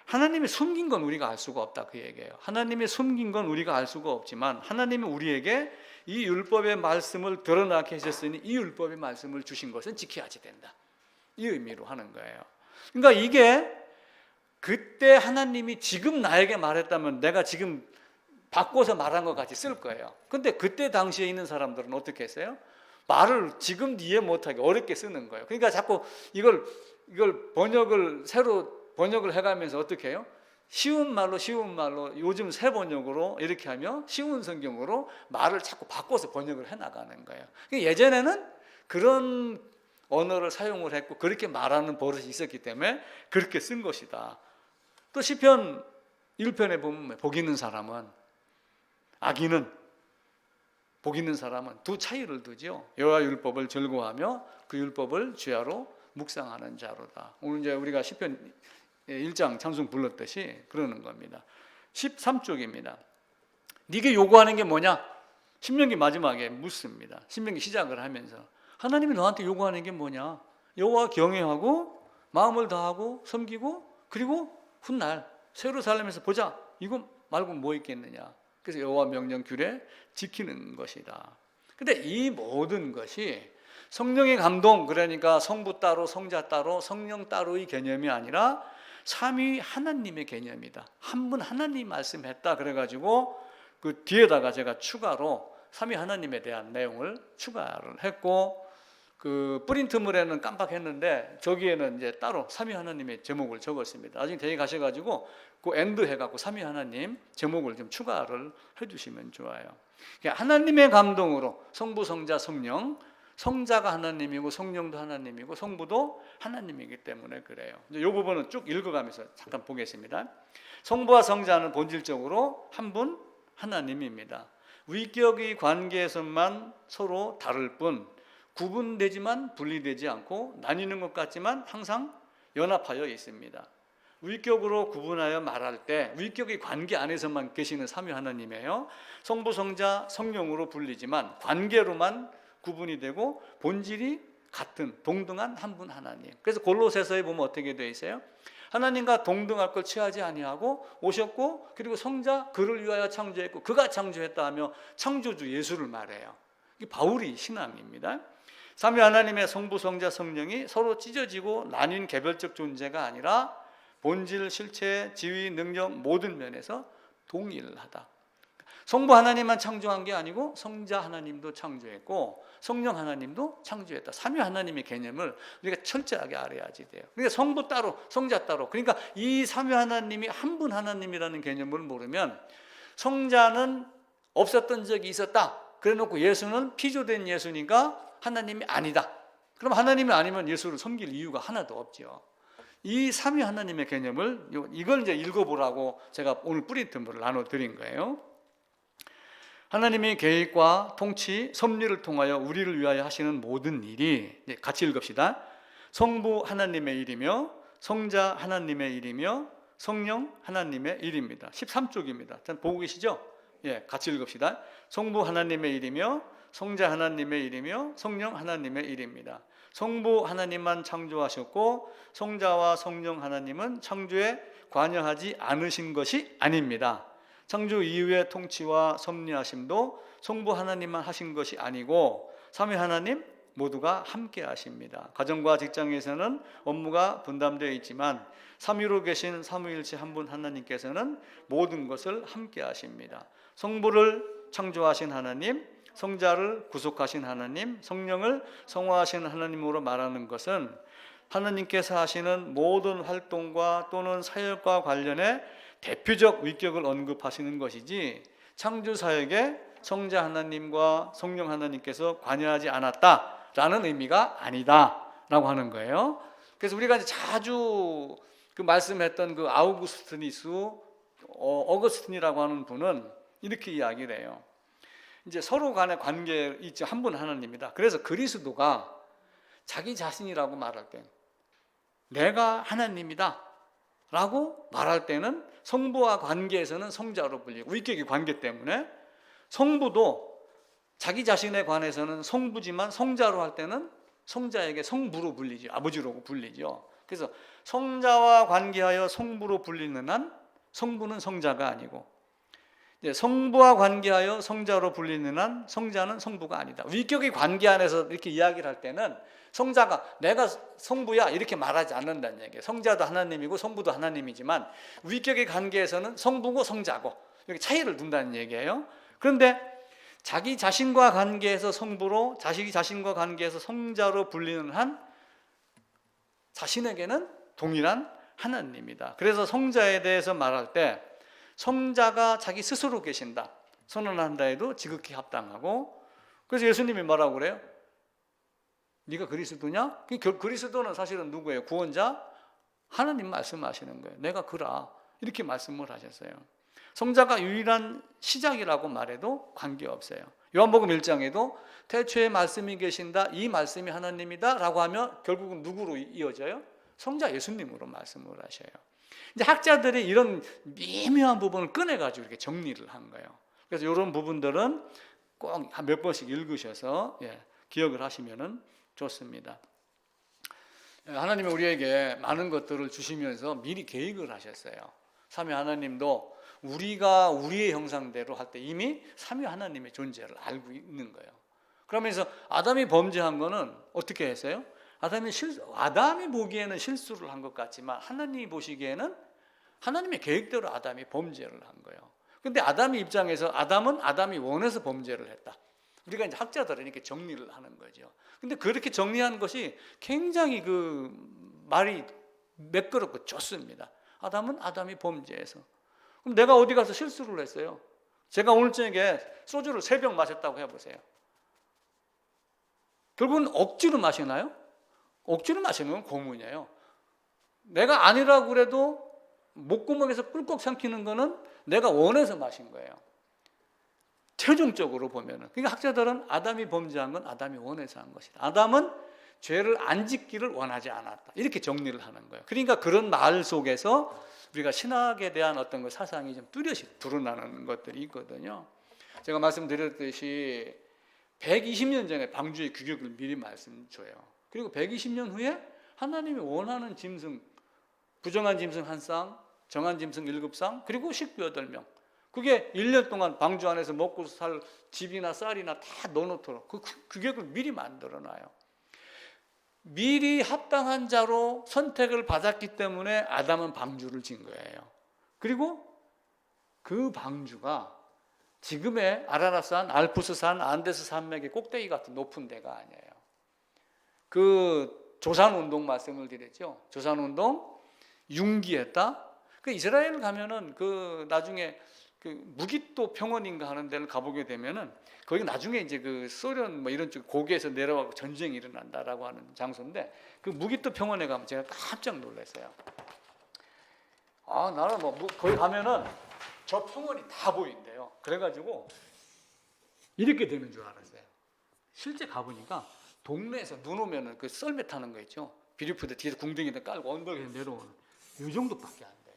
하나님이 숨긴 건 우리가 알 수가 없다 그 얘기예요. 하나님이 숨긴 건 우리가 알 수가 없지만 하나님이 우리에게 이 율법의 말씀을 드러나게 하셨으니 이 율법의 말씀을 주신 것은 지켜야지 된다. 이 의미로 하는 거예요. 그러니까 이게 그때 하나님이 지금 나에게 말했다면 내가 지금 바꿔서 말한 것 같이 쓸 거예요. 근데 그때 당시에 있는 사람들은 어떻게 했어요? 말을 지금 이해 못하게 어렵게 쓰는 거예요. 그러니까 자꾸 이걸 새로 번역을 해가면서 어떻게 해요? 쉬운 말로 요즘 새 번역으로 이렇게 하며 쉬운 성경으로 말을 자꾸 바꿔서 번역을 해나가는 거예요. 예전에는 그런 언어를 사용을 했고 그렇게 말하는 버릇이 있었기 때문에 그렇게 쓴 것이다. 또 시편 1편에 보면 복 있는 사람은, 악인은, 복 있는 사람은 두 차이를 두죠. 여호와 율법을 즐거워하며 그 율법을 주야로 묵상하는 자로다. 오늘 이제 우리가 시편 1장 찬송 불렀듯이 그러는 겁니다. 13쪽입니다. 네게 요구하는 게 뭐냐? 신명기 마지막에 묻습니다. 신명기 시작을 하면서 하나님이 너한테 요구하는 게 뭐냐? 여호와 경외하고 마음을 다하고 섬기고 그리고 훗날 새로 살면서 보자. 이거 말고 뭐 있겠느냐? 그래서 여호와 명령 규례 지키는 것이다. 근데 이 모든 것이 성령의 감동, 그러니까 성부 따로 성자 따로 성령 따로의 개념이 아니라 삼위 하나님의 개념이다. 한 분 하나님 말씀했다. 그래가지고 그 뒤에다가 제가 추가로 삼위 하나님에 대한 내용을 추가를 했고, 그 프린트물에는 깜빡했는데 저기에는 이제 따로 삼위 하나님의 제목을 적었습니다. 나중에 대회 가셔가지고 그 엔드 해갖고 삼위 하나님 제목을 좀 추가를 해주시면 좋아요. 하나님의 감동으로 성부, 성자, 성령, 성자가 하나님이고 성령도 하나님이고 성부도 하나님이기 때문에 그래요. 이 부분은 쭉 읽어가면서 잠깐 보겠습니다. 성부와 성자는 본질적으로 한 분 하나님입니다. 위격의 관계에서만 서로 다를 뿐 구분되지만 분리되지 않고 나뉘는 것 같지만 항상 연합하여 있습니다. 위격으로 구분하여 말할 때 위격의 관계 안에서만 계시는 삼위 하나님이에요. 성부, 성자, 성령으로 불리지만 관계로만 구분이 되고 본질이 같은 동등한 한 분 하나님. 그래서 골로새서에 보면 어떻게 되어 있어요? 하나님과 동등할 걸 취하지 아니하고 오셨고 그리고 성자 그를 위하여 창조했고 그가 창조했다 하며 창조주 예수를 말해요. 이게 바울이 신앙입니다. 삼위 하나님의 성부, 성자, 성령이 서로 찢어지고 나뉜 개별적 존재가 아니라 본질, 실체, 지위, 능력 모든 면에서 동일하다. 성부 하나님만 창조한 게 아니고 성자 하나님도 창조했고 성령 하나님도 창조했다. 삼위 하나님의 개념을 우리가 철저하게 알아야지 돼요. 그러니까 성부 따로 성자 따로, 그러니까 이 삼위 하나님이 한 분 하나님이라는 개념을 모르면 성자는 없었던 적이 있었다 그래놓고 예수는 피조된 예수니까 하나님이 아니다. 그럼 하나님이 아니면 예수를 섬길 이유가 하나도 없죠. 이 삼위 하나님의 개념을 이걸 이제 읽어보라고 제가 오늘 프린트물을 나눠드린 거예요. 하나님의 계획과 통치, 섭리를 통하여 우리를 위하여 하시는 모든 일이, 같이 읽읍시다. 성부 하나님의 일이며 성자 하나님의 일이며 성령 하나님의 일입니다. 13쪽입니다. 보고 계시죠? 같이 읽읍시다. 성부 하나님의 일이며 성자 하나님의 일이며 성령 하나님의 일입니다. 성부 하나님만 창조하셨고 성자와 성령 하나님은 창조에 관여하지 않으신 것이 아닙니다. 창조 이후의 통치와 섭리하심도 성부 하나님만 하신 것이 아니고 삼위 하나님 모두가 함께 하십니다. 가정과 직장에서는 업무가 분담되어 있지만 삼위로 계신 삼위일체 한 분 하나님께서는 모든 것을 함께 하십니다. 성부를 창조하신 하나님, 성자를 구속하신 하나님, 성령을 성화하신 하나님으로 말하는 것은 하나님께서 하시는 모든 활동과 또는 사역과 관련해 대표적 위격을 언급하시는 것이지 창조 사역에 성자 하나님과 성령 하나님께서 관여하지 않았다라는 의미가 아니다라고 하는 거예요. 그래서 우리가 이제 자주 그 말씀했던 그 아우구스티누스 어거스틴이라고 하는 분은 이렇게 이야기를 해요. 이제 서로 간의 관계 있죠. 한 분 하나님이다. 그래서 그리스도가 자기 자신이라고 말할 때 내가 하나님이다 라고 말할 때는 성부와 관계에서는 성자로 불리고 위격의 관계 때문에 성부도 자기 자신에 관해서는 성부지만 성자로 할 때는 성자에게 성부로 불리죠. 아버지로 불리죠. 그래서 성자와 관계하여 성부로 불리는 한 성부는 성자가 아니고 성부와 관계하여 성자로 불리는 한 성자는 성부가 아니다. 위격의 관계 안에서 이렇게 이야기를 할 때는 성자가 내가 성부야 이렇게 말하지 않는다는 얘기예요. 성자도 하나님이고 성부도 하나님이지만 위격의 관계에서는 성부고 성자고 이렇게 차이를 둔다는 얘기예요. 그런데 자기 자신과 관계에서 성부로 자기 자신과 관계에서 성자로 불리는 한 자신에게는 동일한 하나님이다. 그래서 성자에 대해서 말할 때 성자가 자기 스스로 계신다 선언한다 해도 지극히 합당하고, 그래서 예수님이 뭐라고 그래요? 네가 그리스도냐? 그리스도는 사실은 누구예요? 구원자? 하나님 말씀하시는 거예요. 내가 그라 이렇게 말씀을 하셨어요. 성자가 유일한 시작이라고 말해도 관계없어요. 요한복음 1장에도 태초에 말씀이 계신다, 이 말씀이 하나님이다 라고 하면 결국은 누구로 이어져요? 성자 예수님으로 말씀을 하셔요. 이제 학자들이 이런 미묘한 부분을 꺼내가지고 이렇게 정리를 한 거예요. 그래서 이런 부분들은 꼭 몇 번씩 읽으셔서 기억을 하시면 좋습니다. 하나님이 우리에게 많은 것들을 주시면서 미리 계획을 하셨어요. 삼위 하나님도 우리가 우리의 형상대로 할 때 이미 삼위 하나님의 존재를 알고 있는 거예요. 그러면서 아담이 범죄한 거는 어떻게 했어요? 아담이 보기에는 실수를 한 것 같지만 하나님이 보시기에는 하나님의 계획대로 아담이 범죄를 한 거예요. 근데 아담의 입장에서 아담이 원해서 범죄를 했다. 우리가 이제 학자들은 이렇게 정리를 하는 거죠. 근데 그렇게 정리하는 것이 굉장히 그 말이 매끄럽고 좋습니다. 아담이 범죄해서. 그럼 내가 어디 가서 실수를 했어요? 제가 오늘 저녁에 소주를 3병 마셨다고 해보세요. 결국은 억지로 마시나요? 억지로 마시는 건 고문이에요. 내가 아니라고 그래도 목구멍에서 꿀꺽 삼키는 거는 내가 원해서 마신 거예요. 최종적으로 보면은. 그러니까 학자들은 아담이 범죄한 건 아담이 원해서 한 것이다. 아담은 죄를 안 짓기를 원하지 않았다. 이렇게 정리를 하는 거예요. 그러니까 그런 말 속에서 우리가 신학에 대한 어떤 그 사상이 좀 뚜렷이 드러나는 것들이 있거든요. 제가 말씀드렸듯이 120년 전에 방주의 규격을 미리 말씀줘요. 그리고 120년 후에 하나님이 원하는 짐승, 부정한 짐승 1쌍, 정한 짐승 7쌍, 그리고 식구 8명. 그게 1년 동안 방주 안에서 먹고 살 집이나 쌀이나 다 넣어놓도록 그 규격을 미리 만들어놔요. 미리 합당한 자로 선택을 받았기 때문에 아담은 방주를 진 거예요. 그리고 그 방주가 지금의 아라рат산, 알프스산, 안데스 산맥의 꼭대기 같은 높은 데가 아니에요. 그 조산운동 말씀을 드렸죠. 조산운동 융기했다. 그 이스라엘 가면은 그 나중에 그 무기토 평원인가 하는 데를 가보게 되면은 거기 나중에 이제 그 소련 뭐 이런 쪽 고개에서 내려가고 전쟁이 일어난다라고 하는 장소인데 그 무기토 평원에 가면 제가 깜짝 놀랐어요. 나는 거기 가면은 저 평원이 다 보인대요. 그래가지고 이렇게 되는 줄 알았어요. 실제 가보니까 동네에서 눈 오면은 그 썰매 타는 거 있죠. 비료푸드 뒤에서 궁둥이에다 깔고 언덕에서 내려오는 이 정도밖에 안 돼요.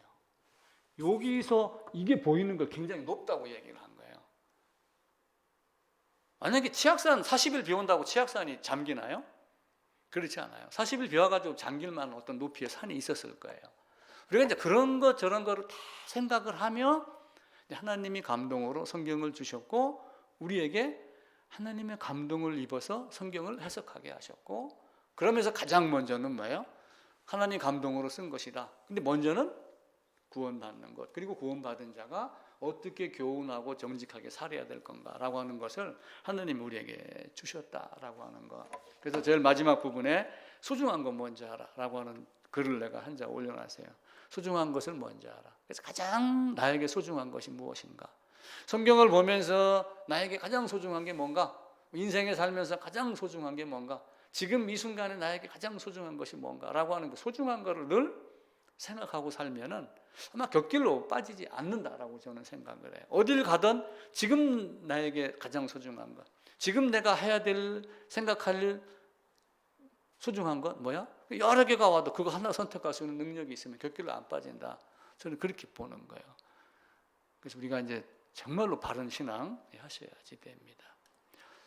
여기서 이게 보이는 거 굉장히 높다고 얘기를 한 거예요. 만약에 치악산 40일 비 온다고 치악산이 잠기나요? 그렇지 않아요. 40일 비 와가지고 잠길 만한 어떤 높이의 산이 있었을 거예요. 우리가 이제 그런 것 저런 거를 다 생각을 하며 하나님이 감동으로 성경을 주셨고 우리에게 하나님의 감동을 입어서 성경을 해석하게 하셨고, 그러면서 가장 먼저는 뭐예요? 하나님 감동으로 쓴 것이다. 근데 먼저는 구원받는 것, 그리고 구원받은 자가 어떻게 교훈하고 정직하게 살아야 될 건가라고 하는 것을 하나님이 우리에게 주셨다라고 하는 것. 그래서 제일 마지막 부분에 소중한 것 뭔지 알아라고 하는 글을 내가 한 장 올려놨어요. 소중한 것을 뭔지 알아. 그래서 가장 나에게 소중한 것이 무엇인가? 성경을 보면서 나에게 가장 소중한 게 뭔가? 인생에 살면서 가장 소중한 게 뭔가? 지금 이 순간에 나에게 가장 소중한 것이 뭔가라고 하는 그 소중한 거를 늘 생각하고 살면은 아마 곁길로 빠지지 않는다라고 저는 생각을 해요. 어딜 가든 지금 나에게 가장 소중한 것, 지금 내가 해야 될, 생각할 일, 소중한 것 뭐야? 여러 개가 와도 그거 하나 선택할 수 있는 능력이 있으면 곁길로 안 빠진다. 저는 그렇게 보는 거예요. 그래서 우리가 이제 정말로 바른 신앙 하셔야지 됩니다.